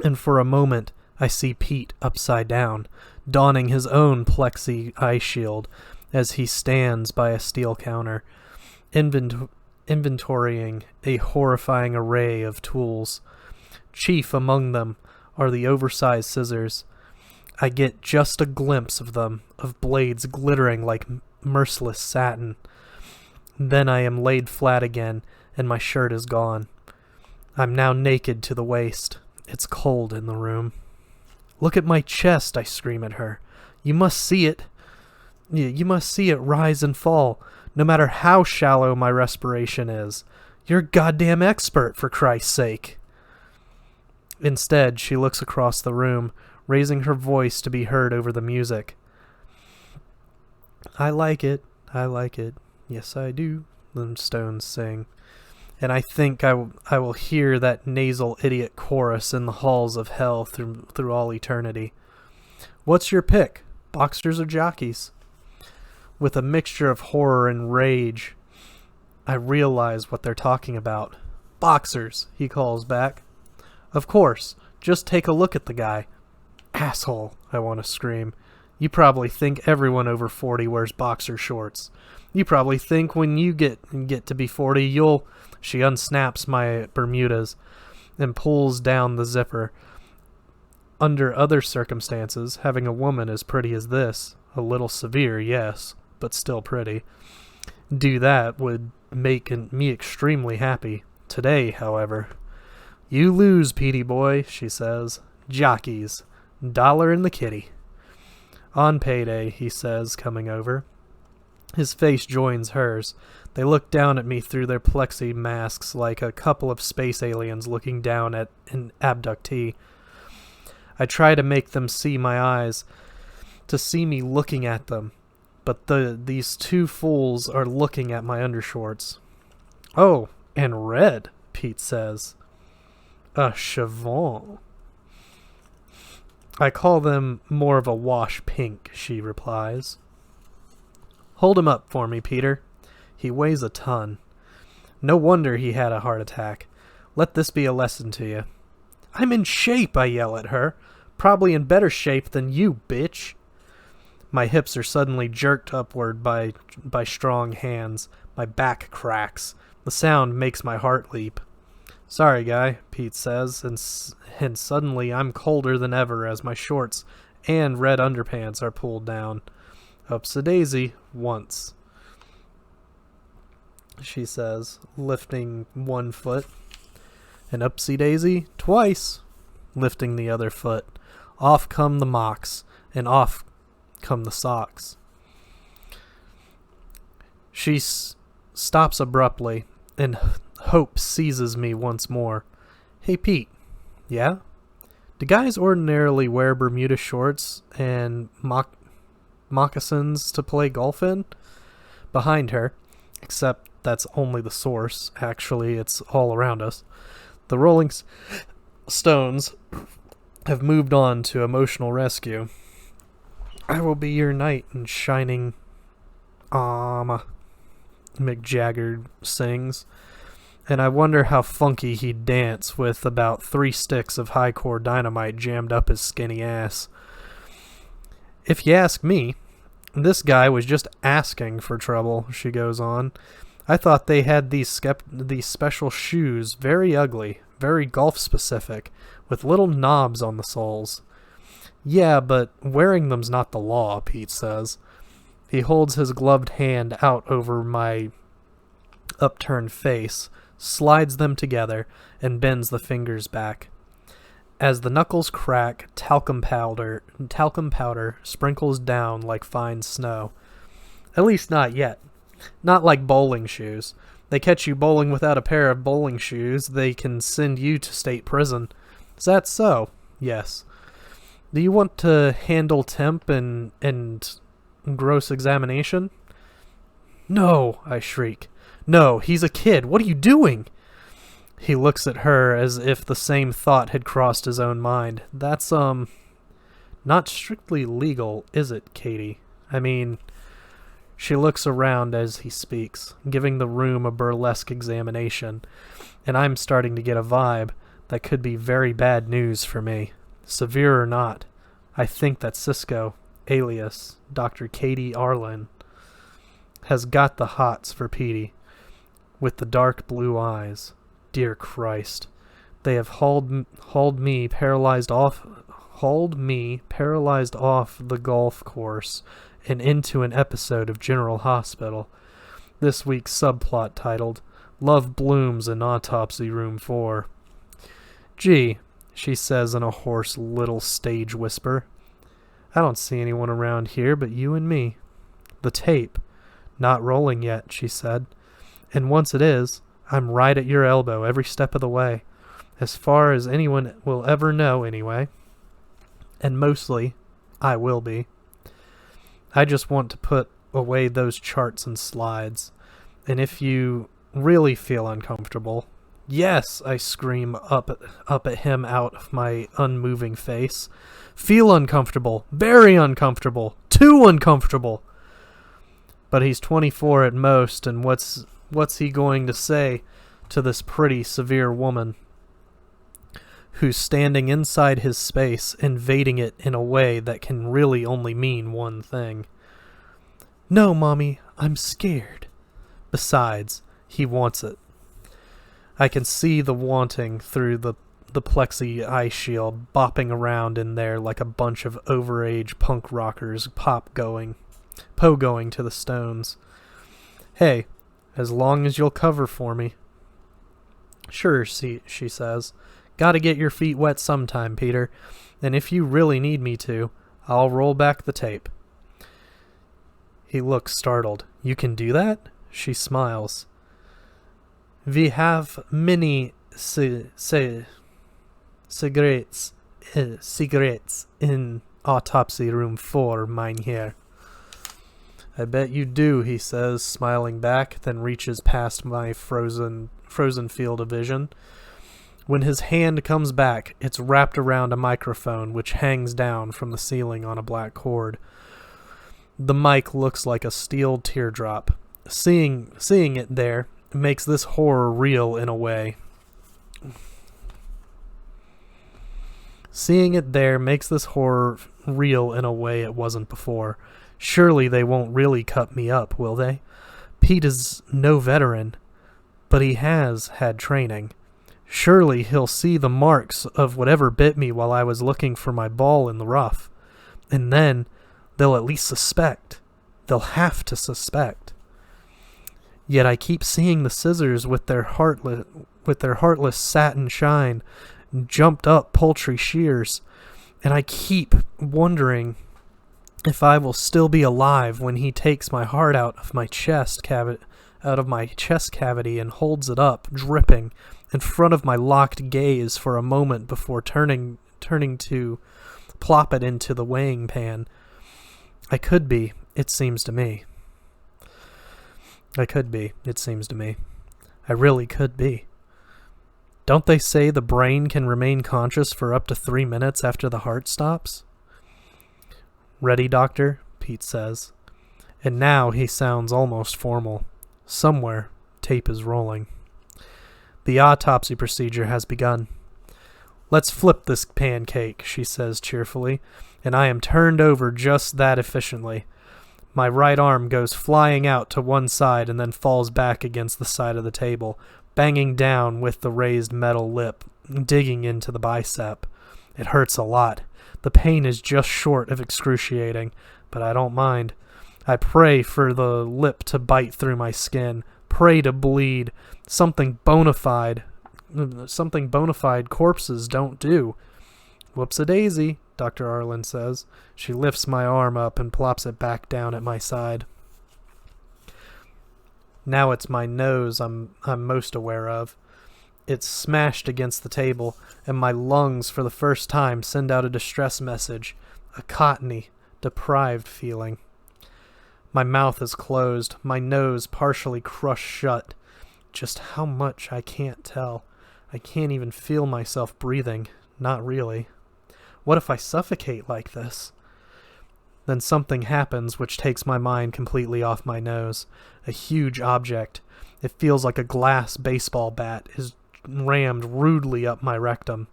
and for a moment I see Pete upside down, donning his own plexi eye shield as he stands by a steel counter, inventorying a horrifying array of tools. Chief among them are the oversized scissors. I get just a glimpse of them, of blades glittering like merciless satin. Then I am laid flat again, and my shirt is gone. I'm now naked to the waist. It's cold in the room. "Look at my chest," I scream at her. You must see it. You must see it rise and fall, no matter how shallow my respiration is. You're a goddamn expert, for Christ's sake." Instead, she looks across the room, raising her voice to be heard over the music. I like it. Yes, I do," the Stones sing. And I think I will hear that nasal idiot chorus in the halls of hell through all eternity. "What's your pick, boxers or jockeys?" With a mixture of horror and rage, I realize what they're talking about. "Boxers," he calls back. "Of course, just take a look at the guy." "Asshole," I want to scream. "You probably think everyone over 40 wears boxer shorts. You probably think when you get to be 40 you'll..." She unsnaps my Bermudas and pulls down the zipper. Under other circumstances, having a woman as pretty as this, a little severe, yes, but still pretty, do that would make me extremely happy. Today, however, "You lose, Petey boy," she says. "Jockeys. $1 in the kitty." "On payday," he says, coming over. His face joins hers. They look down at me through their plexi masks like a couple of space aliens looking down at an abductee. I try to make them see my eyes, to see me looking at them, but these 2 fools are looking at my undershorts. "Oh, and red," Pete says. "A chevron." "I call them more of a wash pink," she replies. "Hold him up for me, Peter. He weighs a ton. No wonder he had a heart attack. Let this be a lesson to you." "I'm in shape," I yell at her. "Probably in better shape than you, bitch." My hips are suddenly jerked upward by strong hands. My back cracks. The sound makes my heart leap. "Sorry, guy," Pete says, and suddenly I'm colder than ever as my shorts and red underpants are pulled down. "Upsa-daisy, once," she says, lifting one foot. "And upsy-daisy, twice," lifting the other foot. Off come the mocks, and off come the socks. She stops abruptly, and hope seizes me once more. "Hey, Pete." "Yeah?" "Do guys ordinarily wear Bermuda shorts and moccasins to play golf in?" Behind her, except that's only the source, actually it's all around us, the Rolling Stones have moved on to emotional rescue. "I will be your knight in shining armor," Mick Jagger sings, and I wonder how funky he'd dance with about 3 sticks of high-core dynamite jammed up his skinny ass. "If you ask me, this guy was just asking for trouble," she goes on. I thought they had these special shoes, very ugly, very golf-specific, with little knobs on the soles. Yeah, but wearing them's not the law, Pete says. He holds his gloved hand out over my upturned face, slides them together, and bends the fingers back. As the knuckles crack, talcum powder sprinkles down like fine snow. At least not yet. Not like bowling shoes. They catch you bowling without a pair of bowling shoes, they can send you to state prison. Is that so? Yes. Do you want to handle temp and gross examination? No, I shriek. No, he's a kid. What are you doing? He looks at her as if the same thought had crossed his own mind. That's, not strictly legal, is it, Katie? I mean... She looks around as he speaks, giving the room a burlesque examination, and I'm starting to get a vibe that could be very bad news for me. Severe or not, I think that Cisco, alias Dr. Katie Arlen, has got the hots for Petey, with the dark blue eyes. Dear Christ, they have hauled me paralyzed off the golf course and into an episode of General Hospital. This week's subplot titled, Love Blooms in Autopsy Room 4. Gee, she says in a hoarse little stage whisper. I don't see anyone around here but you and me. The tape. Not rolling yet, she said. And once it is, I'm right at your elbow every step of the way. As far as anyone will ever know, anyway. And mostly, I will be. I just want to put away those charts and slides. And if you really feel uncomfortable... Yes, I scream up at him out of my unmoving face. Feel uncomfortable. Very uncomfortable. Too uncomfortable. But he's 24 at most, and what's he going to say to this pretty severe woman who's standing inside his space, invading it in a way that can really only mean one thing? No, Mommy, I'm scared. Besides, he wants it. I can see the wanting through the plexi eye shield bopping around in there like a bunch of overage punk rockers pogoing to the Stones. Hey, as long as you'll cover for me. Sure, she says. Gotta get your feet wet sometime, Peter. And if you really need me to, I'll roll back the tape. He looks startled. You can do that? She smiles. We have many cigarettes in Autopsy Room 4, Mynheer. I bet you do, he says, smiling back, then reaches past my frozen field of vision. When his hand comes back, it's wrapped around a microphone which hangs down from the ceiling on a black cord. The mic looks like a steel teardrop. Seeing it there makes this horror real in a way. Seeing it there makes this horror real in a way it wasn't before. Surely they won't really cut me up, will they? Pete is no veteran, but he has had training. Surely he'll see the marks of whatever bit me while I was looking for my ball in the rough. And then they'll at least suspect. They'll have to suspect. Yet I keep seeing the scissors with their heartless satin shine, jumped up poultry shears, and I keep wondering if I will still be alive when he takes my heart out of my chest cavity and holds it up, dripping, in front of my locked gaze for a moment before turning to plop it into the weighing pan. I could be, it seems to me. I really could be. Don't they say the brain can remain conscious for up to 3 minutes after the heart stops? Ready, Doctor? Pete says. And now he sounds almost formal. Somewhere, tape is rolling. The autopsy procedure has begun. Let's flip this pancake, she says cheerfully, and I am turned over just that efficiently. My right arm goes flying out to one side and then falls back against the side of the table, banging down with the raised metal lip, digging into the bicep. It hurts a lot. The pain is just short of excruciating, but I don't mind. I pray for the lip to bite through my skin, pray to bleed. Something bona fide corpses don't do. Whoops-a-daisy, Dr. Arlen says. She lifts my arm up and plops it back down at my side. Now it's my nose I'm most aware of. It's smashed against the table, and my lungs for the first time send out a distress message, a cottony, deprived feeling. My mouth is closed, my nose partially crushed shut. Just how much I can't tell. I can't even feel myself breathing. Not really. What if I suffocate like this? Then something happens which takes my mind completely off my nose. A huge object. It feels like a glass baseball bat is rammed rudely up my rectum.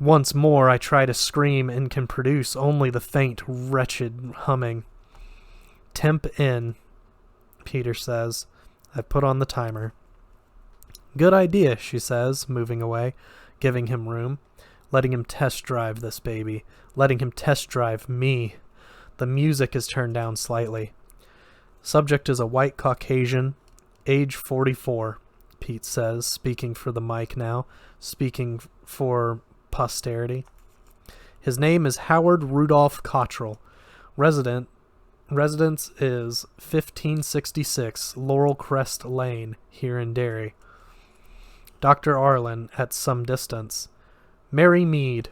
Once more I try to scream and can produce only the faint, wretched humming. Temp in, Peter says. I've put on the timer. Good idea, she says, moving away, giving him room, letting him test drive this baby, letting him test drive me. The music is turned down slightly. Subject is a white Caucasian, age 44, Pete says, speaking for the mic now, speaking for posterity. His name is Howard Rudolph Cottrell. Residence is 1566 Laurel Crest Lane, here in Derry. Dr. Arlen at some distance. Mary Mead.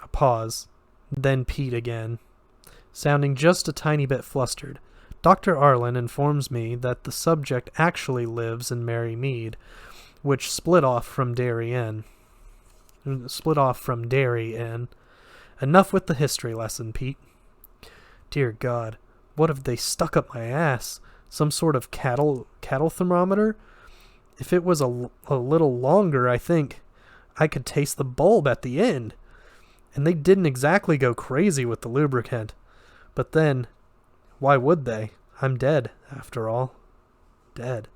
A pause. Then Pete again, sounding just a tiny bit flustered. Dr. Arlen informs me that the subject actually lives in Mary Mead, which split off from Derry Inn. Enough with the history lesson, Pete. Dear God, what have they stuck up my ass? Some sort of cattle thermometer? If it was a little longer, I think I could taste the bulb at the end. And they didn't exactly go crazy with the lubricant. But then, why would they? I'm dead, after all. Dead.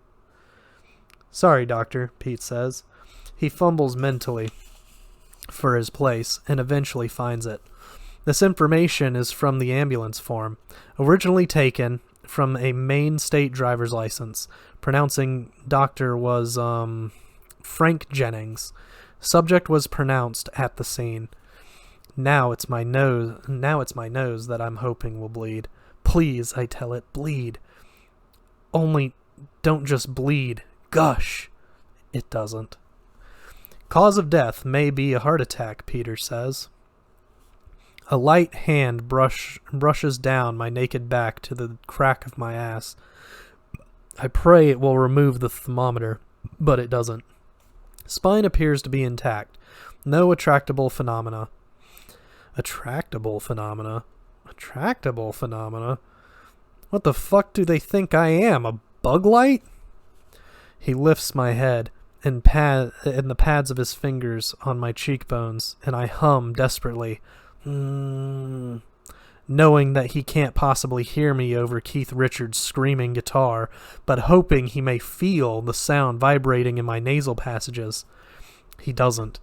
Sorry, Doctor, Pete says. He fumbles mentally for his place and eventually finds it. This information is from the ambulance form, originally taken from a Maine state driver's license. Pronouncing doctor was, Frank Jennings. Subject was pronounced at the scene. Now it's my nose that I'm hoping will bleed. Please, I tell it, bleed. Only don't just bleed. Gush. It doesn't. Cause of death may be a heart attack, Peter says. A light hand brushes down my naked back to the crack of my ass. I pray it will remove the thermometer, but it doesn't. Spine appears to be intact. No attractable phenomena. Attractable phenomena? What the fuck do they think I am, a bug light? He lifts my head and the pads of his fingers on my cheekbones, and I hum desperately, knowing that he can't possibly hear me over Keith Richards' screaming guitar, but hoping he may feel the sound vibrating in my nasal passages. He doesn't.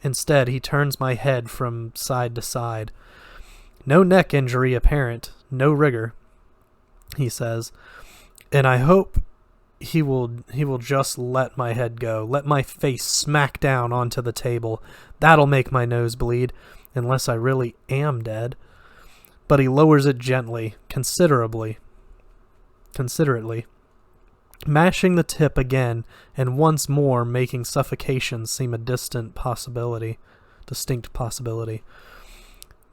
Instead, he turns my head from side to side. No neck injury apparent, no rigor, he says, and I hope he will just let my head go, let my face smack down onto the table. That'll make my nose bleed, unless I really am dead. But he lowers it gently, considerately, mashing the tip again, and once more making suffocation seem a distinct possibility.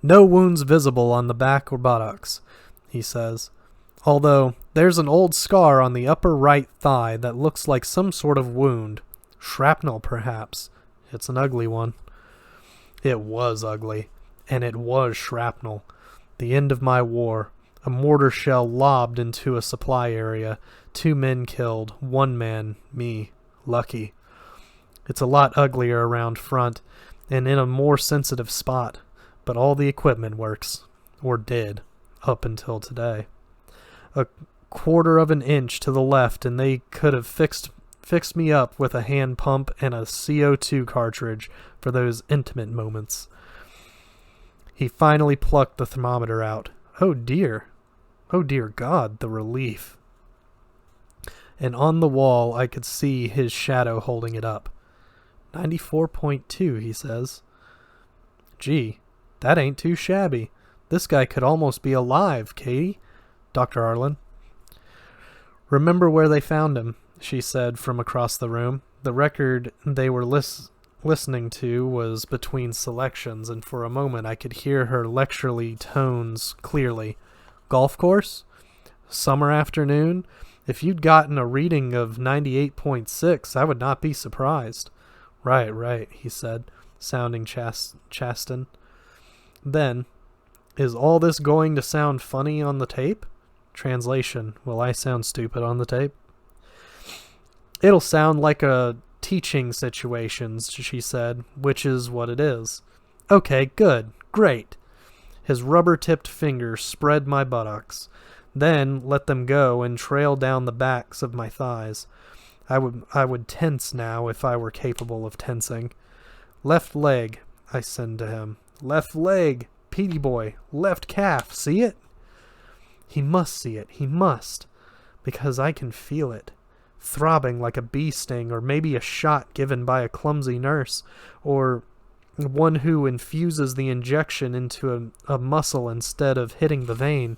No wounds visible on the back or buttocks, he says, although there's an old scar on the upper right thigh that looks like some sort of wound. Shrapnel, perhaps. It's an ugly one. It was ugly, and it was shrapnel. The end of my war. A mortar shell lobbed into a supply area. 2 men killed. 1 man, me. Lucky. It's a lot uglier around front, and in a more sensitive spot. But all the equipment works. Or did. Up until today. A quarter of an inch to the left, and they could have fixed me up with a hand pump and a CO2 cartridge for those intimate moments. He finally plucked the thermometer out. Oh dear God, the relief. And on the wall I could see his shadow holding it up. 94.2, he says. Gee, that ain't too shabby. This guy could almost be alive, Katie. Dr. Arlen. Remember where they found him, she said from across the room. The record they were listening to was between selections, and for a moment I could hear her lecturely tones clearly. Golf course? Summer afternoon? If you'd gotten a reading of 98.6, I would not be surprised. Right, he said, sounding chastened. Then, is all this going to sound funny on the tape? Translation, will I sound stupid on the tape? It'll sound like a teaching situation, she said, which is what it is. Okay, good, great. His rubber-tipped fingers spread my buttocks, then let them go and trail down the backs of my thighs. I would tense now if I were capable of tensing. Left leg, I said to him. Left leg, Petey boy, left calf, see it? He must see it, he must, because I can feel it, throbbing like a bee sting, or maybe a shot given by a clumsy nurse, or one who infuses the injection into a muscle instead of hitting the vein.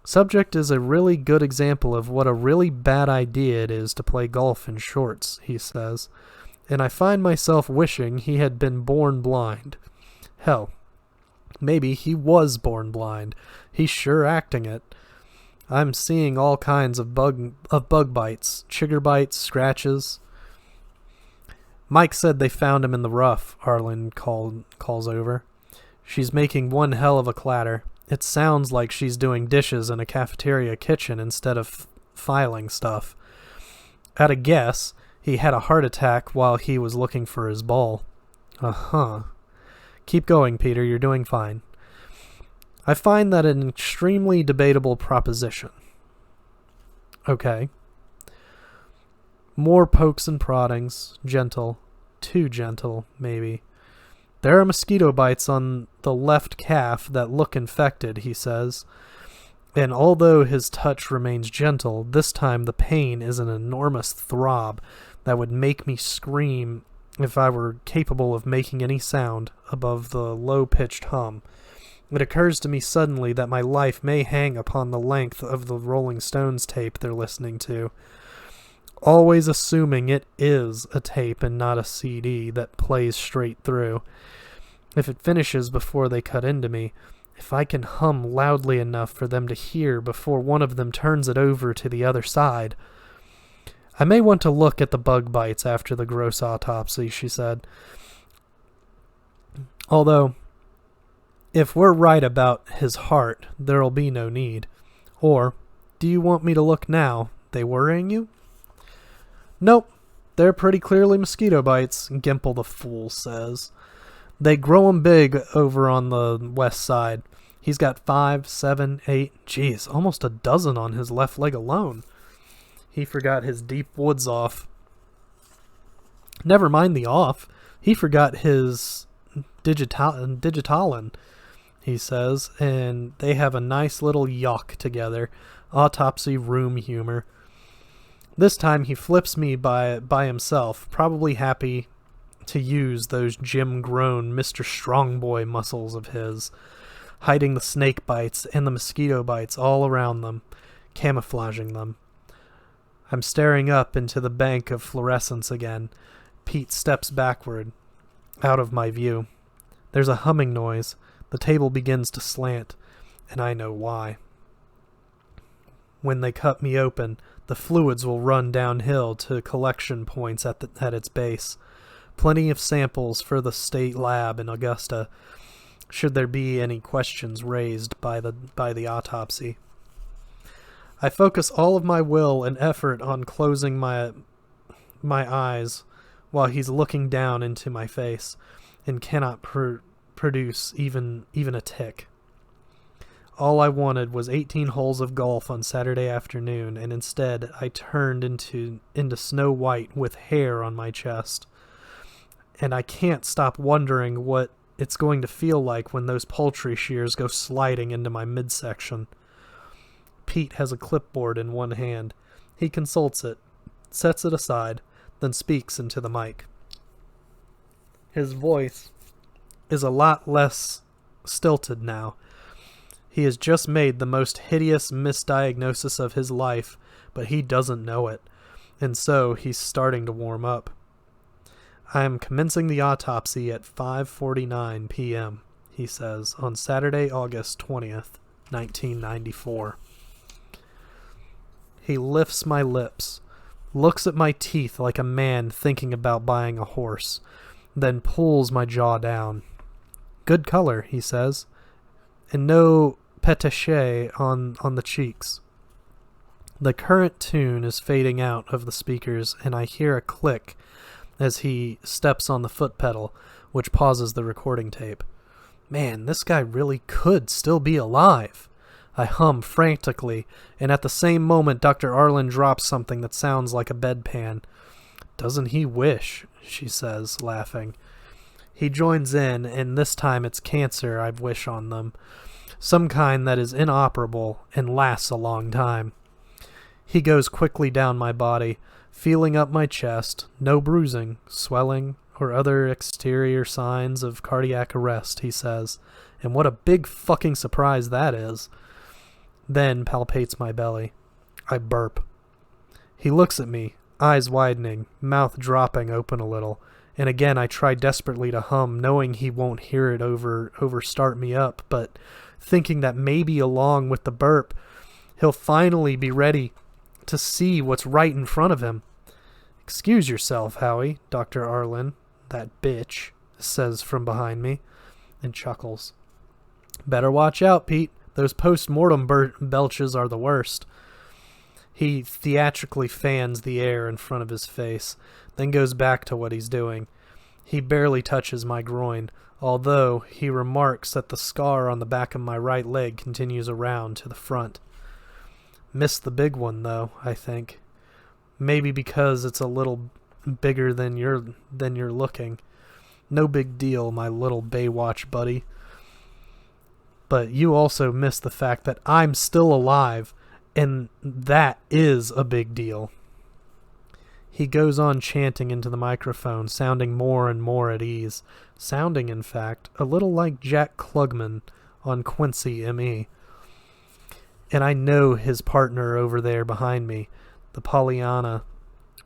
Subject is a really good example of what a really bad idea it is to play golf in shorts, he says, and I find myself wishing he had been born blind. Hell, maybe he was born blind. He's sure acting it. I'm seeing all kinds of bug bites, chigger bites, scratches. Mike said they found him in the rough, Arlen calls over. She's making one hell of a clatter. It sounds like she's doing dishes in a cafeteria kitchen instead of filing stuff. At a guess, he had a heart attack while he was looking for his ball. Uh-huh. Keep going, Peter. You're doing fine. I find that an extremely debatable proposition. Okay. More pokes and proddings. Gentle. Too gentle, maybe. There are mosquito bites on the left calf that look infected, he says. And although his touch remains gentle, this time the pain is an enormous throb that would make me scream if I were capable of making any sound above the low-pitched hum. It occurs to me suddenly that my life may hang upon the length of the Rolling Stones tape they're listening to. Always assuming it is a tape and not a CD that plays straight through. If it finishes before they cut into me, if I can hum loudly enough for them to hear before one of them turns it over to the other side. I may want to look at the bug bites after the gross autopsy, she said. Although, if we're right about his heart, there'll be no need. Or, do you want me to look now? They worrying you? Nope, they're pretty clearly mosquito bites, Gimple the fool says. They grow 'em big over on the west side. He's got 5, 7, 8, geez, almost a dozen on his left leg alone. He forgot his deep woods off. Never mind the off. He forgot his Digitalin, he says, and they have a nice little yawk together. Autopsy room humor. This time he flips me by himself, probably happy to use those gym-grown Mr. Strongboy muscles of his, hiding the snake bites and the mosquito bites all around them, camouflaging them. I'm staring up into the bank of fluorescence again. Pete steps backward, out of my view. There's a humming noise. The table begins to slant, and I know why. When they cut me open, the fluids will run downhill to collection points at its base. Plenty of samples for the state lab in Augusta, should there be any questions raised by the autopsy. I focus all of my will and effort on closing my eyes while he's looking down into my face, and cannot produce even a tick. All I wanted was 18 holes of golf on Saturday afternoon, and instead I turned into Snow White with hair on my chest. And I can't stop wondering what it's going to feel like when those poultry shears go sliding into my midsection. Pete has a clipboard in one hand. He consults it, sets it aside, then speaks into the mic. His voice is a lot less stilted now. He has just made the most hideous misdiagnosis of his life, but he doesn't know it, and so he's starting to warm up. I am commencing the autopsy at 5:49 p.m., he says, on Saturday, August 20th, 1994. He lifts my lips, looks at my teeth like a man thinking about buying a horse, then pulls my jaw down. Good color, he says, and no petache on the cheeks. The current tune is fading out of the speakers, and I hear a click as he steps on the foot pedal, which pauses the recording tape. Man, this guy really could still be alive. I hum frantically, and at the same moment Dr. Arlen drops something that sounds like a bedpan. Doesn't he wish, she says, laughing. He joins in, and this time it's cancer I wish on them. Some kind that is inoperable and lasts a long time. He goes quickly down my body, feeling up my chest, no bruising, swelling, or other exterior signs of cardiac arrest, he says, and what a big fucking surprise that is. Then palpates my belly. I burp. He looks at me, eyes widening, mouth dropping open a little, and again I try desperately to hum, knowing he won't hear it start me up, but thinking that maybe along with the burp, he'll finally be ready to see what's right in front of him. Excuse yourself, Howie, Dr. Arlen, that bitch, says from behind me, and chuckles. Better watch out, Pete. Those post-mortem belches are the worst. He theatrically fans the air in front of his face, then goes back to what he's doing. He barely touches my groin, although he remarks that the scar on the back of my right leg continues around to the front. Missed the big one, though, I think. Maybe because it's a little bigger than you're looking. No big deal, my little Baywatch buddy. But you also missed the fact that I'm still alive, and that is a big deal. He goes on chanting into the microphone, sounding more and more at ease, sounding, in fact, a little like Jack Klugman on Quincy M.E. And I know his partner over there behind me, the Pollyanna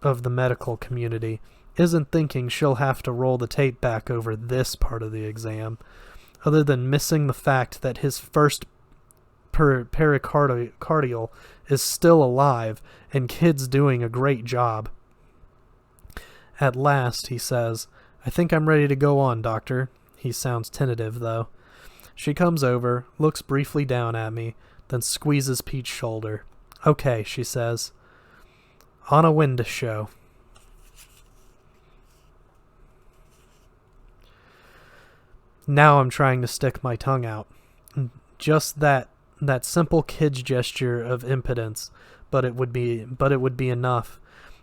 of the medical community, isn't thinking she'll have to roll the tape back over this part of the exam, other than missing the fact that his first pericardial is still alive and kid's doing a great job. At last, he says, I think I'm ready to go on, doctor. He sounds tentative, though. She comes over, looks briefly down at me, then squeezes Pete's shoulder. Okay, she says. On a window show. Now I'm trying to stick my tongue out. Just that simple kid's gesture of impotence, but it would be enough.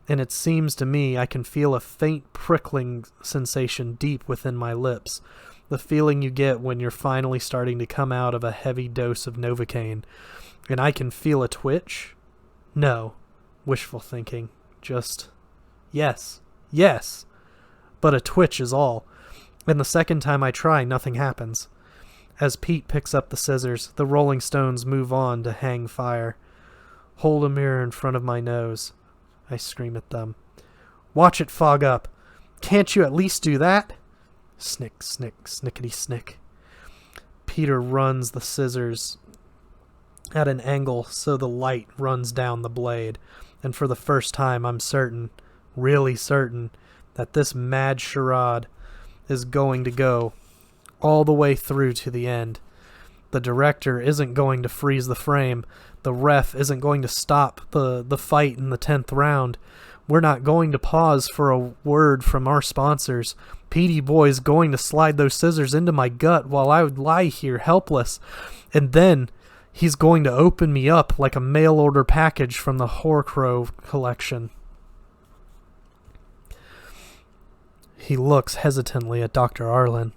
And it seems to me I can feel a faint prickling sensation deep within my lips, the feeling you get when you're finally starting to come out of a heavy dose of Novocaine. And I can feel a twitch? No. Wishful thinking. Just, yes. But a twitch is all. And the second time I try, nothing happens. As Pete picks up the scissors, the Rolling Stones move on to Hang Fire. Hold a mirror in front of my nose. I scream at them. Watch it fog up. Can't you at least do that? Snick, snick, snickety, snick. Peter runs the scissors at an angle so the light runs down the blade, and for the first time I'm certain, really certain, that this mad charade is going to go all the way through to the end. The director isn't going to freeze the frame. The ref isn't going to stop the fight in the 10th round. We're not going to pause for a word from our sponsors. Petey Boy's going to slide those scissors into my gut while I would lie here helpless. And then He's going to open me up like a mail-order package from the Horcrux collection. He looks hesitantly at Dr. Arlen.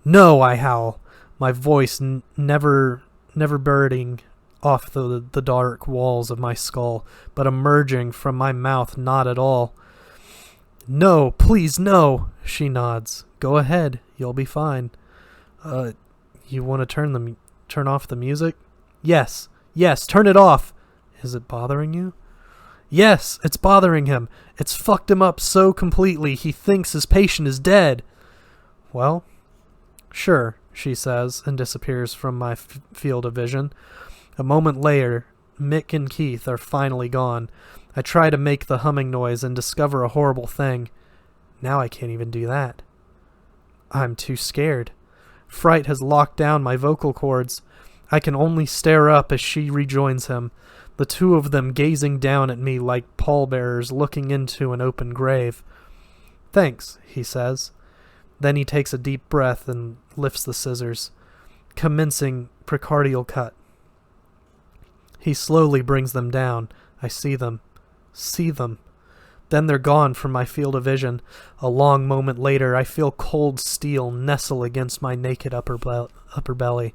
No, I howl, my voice never birding off the dark walls of my skull, but emerging from my mouth not at all. No, please, no, she nods. Go ahead, you'll be fine. You want to turn off the music? Yes, turn it off. Is it bothering you? Yes, it's bothering him. It's fucked him up so completely he thinks his patient is dead. Well, sure, she says, and disappears from my field of vision. A moment later, Mick and Keith are finally gone. I try to make the humming noise and discover a horrible thing. Now I can't even do that. I'm too scared. Fright has locked down my vocal cords. I can only stare up as she rejoins him, the two of them gazing down at me like pallbearers looking into an open grave. Thanks, he says. Then he takes a deep breath and lifts the scissors, commencing precardial cut. He slowly brings them down. I see them. Then they're gone from my field of vision. A long moment later, I feel cold steel nestle against my naked upper belly.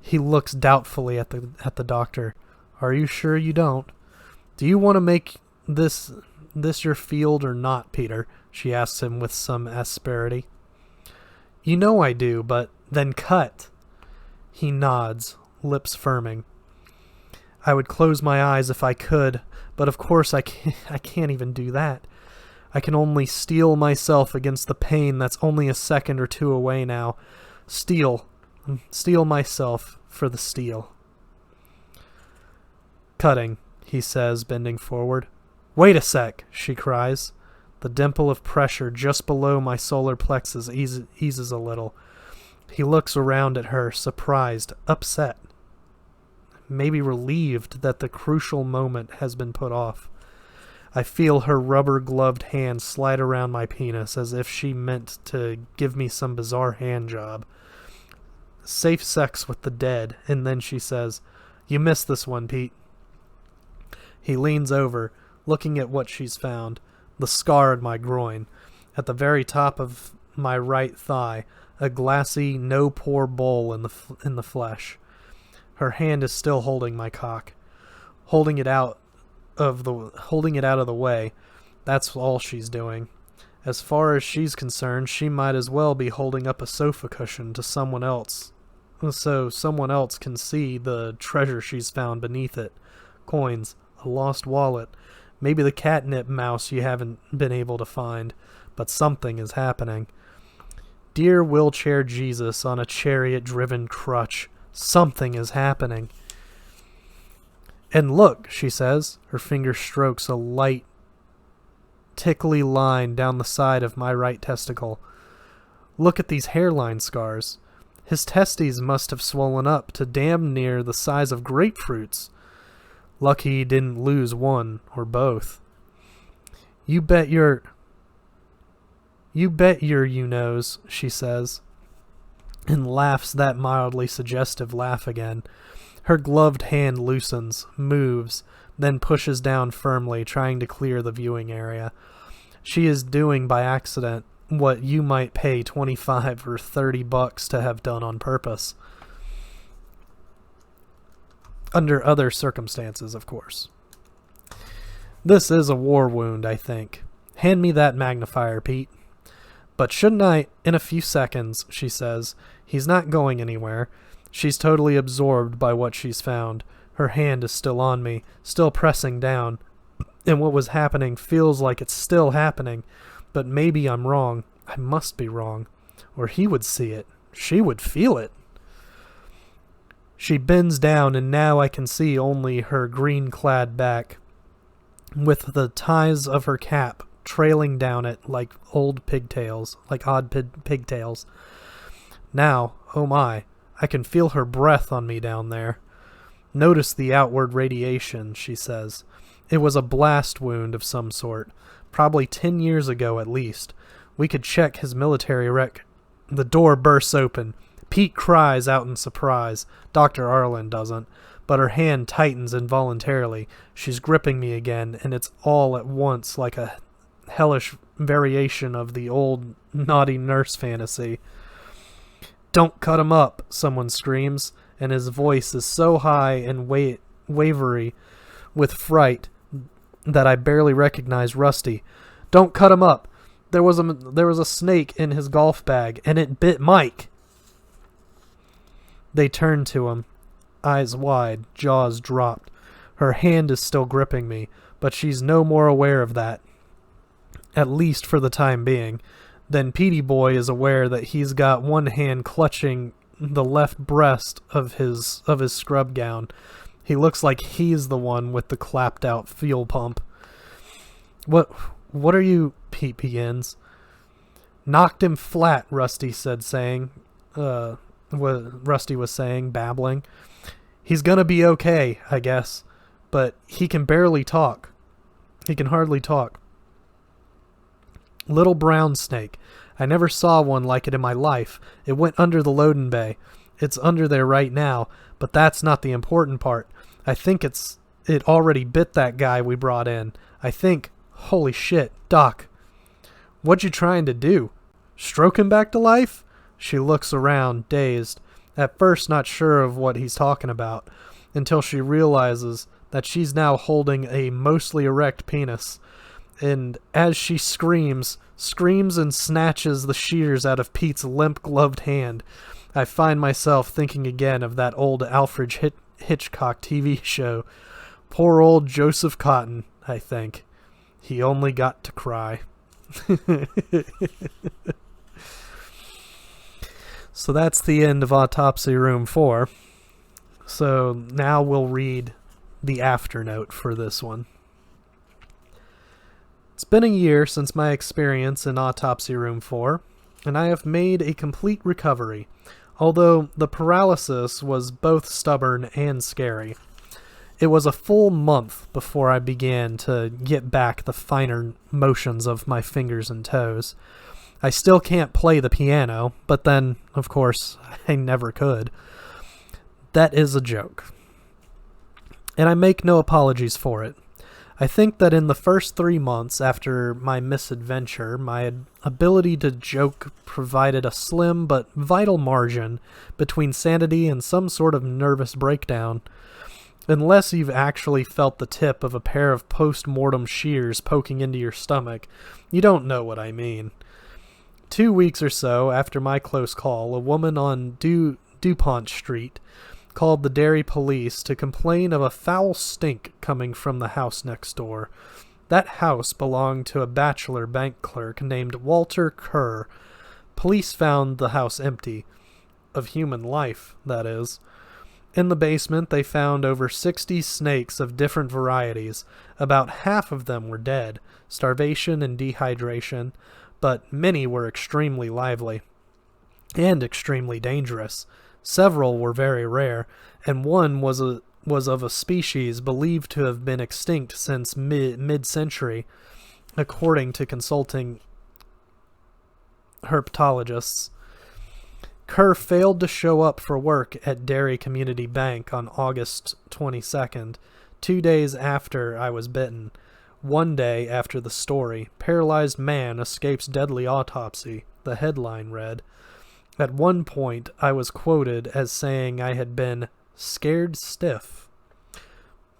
He looks doubtfully at the doctor. Are you sure you don't? Do you want to make this your field or not, Peter? She asks him with some asperity. You know I do, but then cut. He nods, lips firming. I would close my eyes if I could, but of course I can't even do that. I can only steel myself against the pain that's only a second or two away now. Steel myself for the steel. Cutting, he says, bending forward. Wait a sec, she cries. The dimple of pressure just below my solar plexus eases a little. He looks around at her, surprised, upset, maybe relieved that the crucial moment has been put off. I feel her rubber-gloved hand slide around my penis as if she meant to give me some bizarre hand job. Safe sex with the dead, and then she says, You missed this one, Pete. He leans over, looking at what she's found, the scar in my groin. At the very top of my right thigh, a glassy, no-pore bowl in the flesh. Her hand is still holding my cock, holding it out of the way. That's all she's doing. As far as she's concerned, she might as well be holding up a sofa cushion to someone else, so someone else can see the treasure she's found beneath it. Coins, a lost wallet, maybe the catnip mouse you haven't been able to find, but something is happening. Dear wheelchair Jesus on a chariot-driven crutch, something is happening. And look, she says, her finger strokes a light, tickly line down the side of my right testicle. Look at these hairline scars. His testes must have swollen up to damn near the size of grapefruits. Lucky he didn't lose one or both. You bet your you-knows, she says, and laughs that mildly suggestive laugh again. Her gloved hand loosens, moves, then pushes down firmly, trying to clear the viewing area. She is doing by accident what you might pay $25 or $30 to have done on purpose. Under other circumstances, of course. This is a war wound, I think. Hand me that magnifier, Pete. But shouldn't I, in a few seconds, she says. He's not going anywhere. She's totally absorbed by what she's found. Her hand is still on me, still pressing down. And what was happening feels like it's still happening. But maybe I'm wrong. I must be wrong. Or he would see it. She would feel it. She bends down, and now I can see only her green-clad back, with the ties of her cap trailing down it like odd pigtails. Now, oh my, I can feel her breath on me down there. Notice the outward radiation, she says. It was a blast wound of some sort, probably 10 years ago at least. We could check his military rec. The door bursts open. Pete cries out in surprise. Dr. Arlen doesn't, but her hand tightens involuntarily. She's gripping me again, and it's all at once like a hellish variation of the old naughty nurse fantasy. "Don't cut him up," someone screams, and his voice is so high and wavery with fright that I barely recognize Rusty. "Don't cut him up. There was a snake in his golf bag, and it bit Mike." They turn to him, eyes wide, jaws dropped. Her hand is still gripping me, but she's no more aware of that, at least for the time being, than Petey Boy is aware that he's got one hand clutching the left breast of his scrub gown. He looks like he's the one with the clapped out fuel pump. What are you?" Pete begins. "Knocked him flat," Rusty was saying, babbling. "He's gonna be okay, I guess, but he can barely talk. He can hardly talk. Little brown snake. I never saw one like it in my life. It went under the loading bay. It's under there right now, but that's not the important part. I think it already bit that guy we brought in. I think, holy shit, Doc. What you trying to do? Stroke him back to life?" She looks around, dazed, at first not sure of what he's talking about, until she realizes that she's now holding a mostly erect penis. And as she screams and snatches the shears out of Pete's limp-gloved hand, I find myself thinking again of that old Alfred Hitchcock TV show. Poor old Joseph Cotton, I think. He only got to cry. So that's the end of Autopsy Room 4. So now we'll read the afternote for this one. It's been a year since my experience in Autopsy Room 4, and I have made a complete recovery, although the paralysis was both stubborn and scary. It was a full month before I began to get back the finer motions of my fingers and toes. I still can't play the piano, but then, of course, I never could. That is a joke. And I make no apologies for it. I think that in the first 3 months after my misadventure, my ability to joke provided a slim but vital margin between sanity and some sort of nervous breakdown. Unless you've actually felt the tip of a pair of post-mortem shears poking into your stomach, you don't know what I mean. 2 weeks or so after my close call, a woman on DuPont Street called the Derry police to complain of a foul stink coming from the house next door. That house belonged to a bachelor bank clerk named Walter Kerr. Police found the house empty. Of human life, that is. In the basement, they found over 60 snakes of different varieties. About half of them were dead, starvation and dehydration, but many were extremely lively and extremely dangerous. Several were very rare, and one was of a species believed to have been extinct since mid-century, according to consulting herpetologists. Kerr failed to show up for work at Derry Community Bank on August 22nd, 2 days after I was bitten. 1 day after the story, paralyzed man escapes deadly autopsy, the headline read. At one point, I was quoted as saying I had been scared stiff.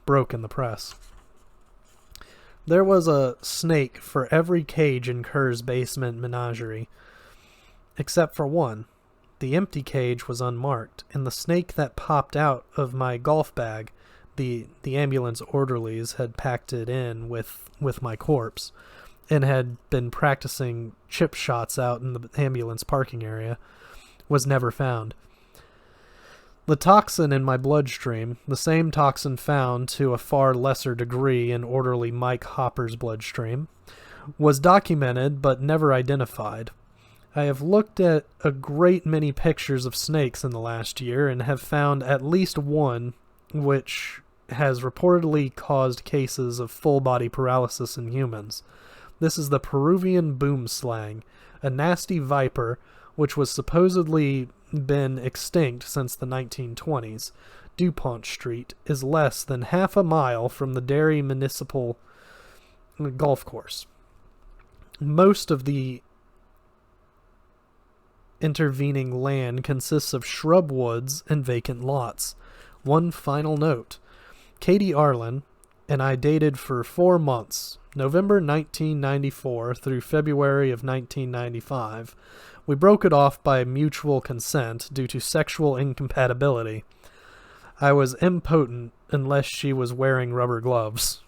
Broke in the press. There was a snake for every cage in Kerr's basement menagerie, except for one. The empty cage was unmarked, and the snake that popped out of my golf bag, the ambulance orderlies had packed it in with my corpse, and had been practicing chip shots out in the ambulance parking area, was never found. The toxin in my bloodstream, the same toxin found to a far lesser degree in orderly Mike Hopper's bloodstream, was documented but never identified. I have looked at a great many pictures of snakes in the last year and have found at least one which has reportedly caused cases of full-body paralysis in humans. This is the Peruvian boomslang, a nasty viper which was supposedly been extinct since the 1920s. DuPont Street is less than half a mile from the Derry Municipal Golf Course. Most of the intervening land consists of shrub woods and vacant lots. One final note. Katie Arlen and I dated for 4 months, November 1994 through February of 1995. We broke it off by mutual consent due to sexual incompatibility. I was impotent unless she was wearing rubber gloves.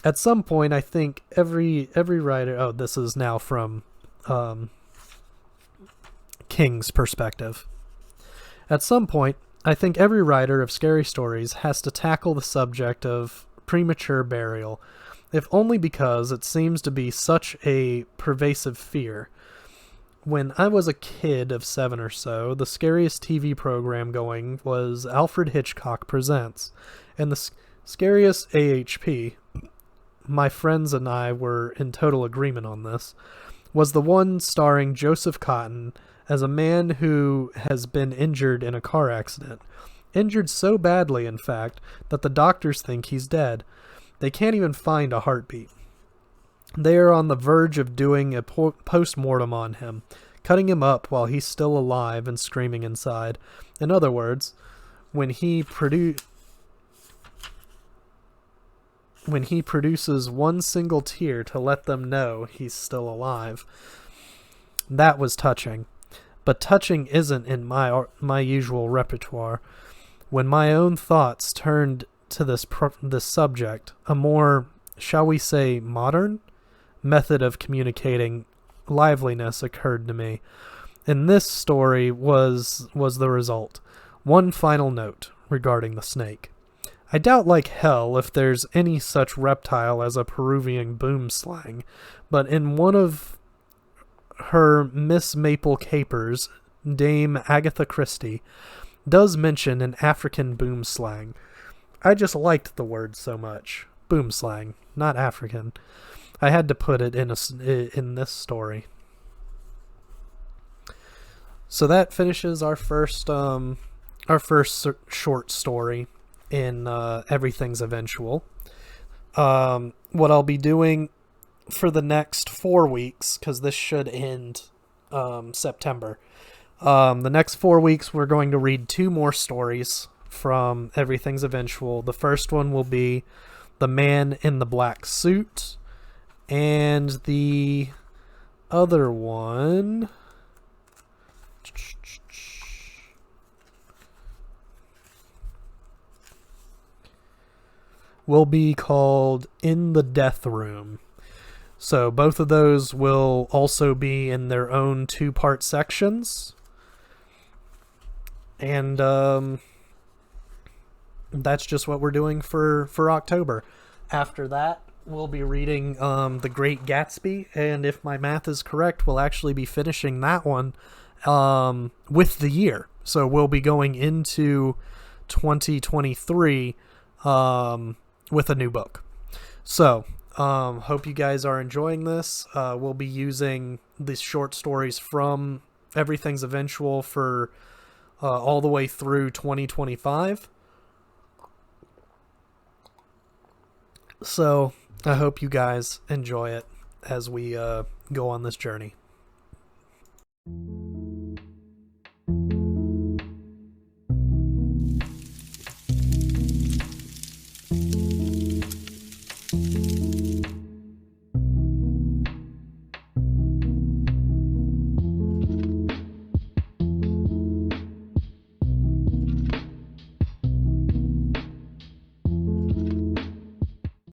At some point, I think every writer... Oh, this is now from King's perspective. At some point, I think every writer of scary stories has to tackle the subject of premature burial, if only because it seems to be such a pervasive fear. When I was a kid of 7 or so, the scariest TV program going was Alfred Hitchcock Presents, and the scariest AHP, my friends and I were in total agreement on this, was the one starring Joseph Cotton as a man who has been injured in a car accident. Injured so badly, in fact, that the doctors think he's dead. They can't even find a heartbeat. They are on the verge of doing a post-mortem on him, cutting him up while he's still alive and screaming inside. In other words, when he produces one single tear to let them know he's still alive. That was touching. But touching isn't in my usual repertoire. When my own thoughts turned to this subject, a more, shall we say, modern method of communicating liveliness occurred to me. And this story was the result. One final note regarding the snake. I doubt like hell if there's any such reptile as a Peruvian boomslang, but in one of her Miss Maple capers, Dame Agatha Christie does mention an African boomslang. I just liked the word so much. Boomslang, not African. I had to put it in this story. So that finishes our first short story in Everything's Eventual. What I'll be doing for the next 4 weeks, because this should end September. The next 4 weeks, we're going to read 2 more stories from Everything's Eventual. The first one will be The Man in the Black Suit, and the other one will be called In the Death Room. So both of those will also be in their own 2-part sections. And that's just what we're doing for October. After that, we'll be reading The Great Gatsby, and if my math is correct, we'll actually be finishing that one with the year. So we'll be going into 2023 with a new book. So, hope you guys are enjoying this. We'll be using these short stories from Everything's Eventual for all the way through 2025. So, I hope you guys enjoy it as we go on this journey.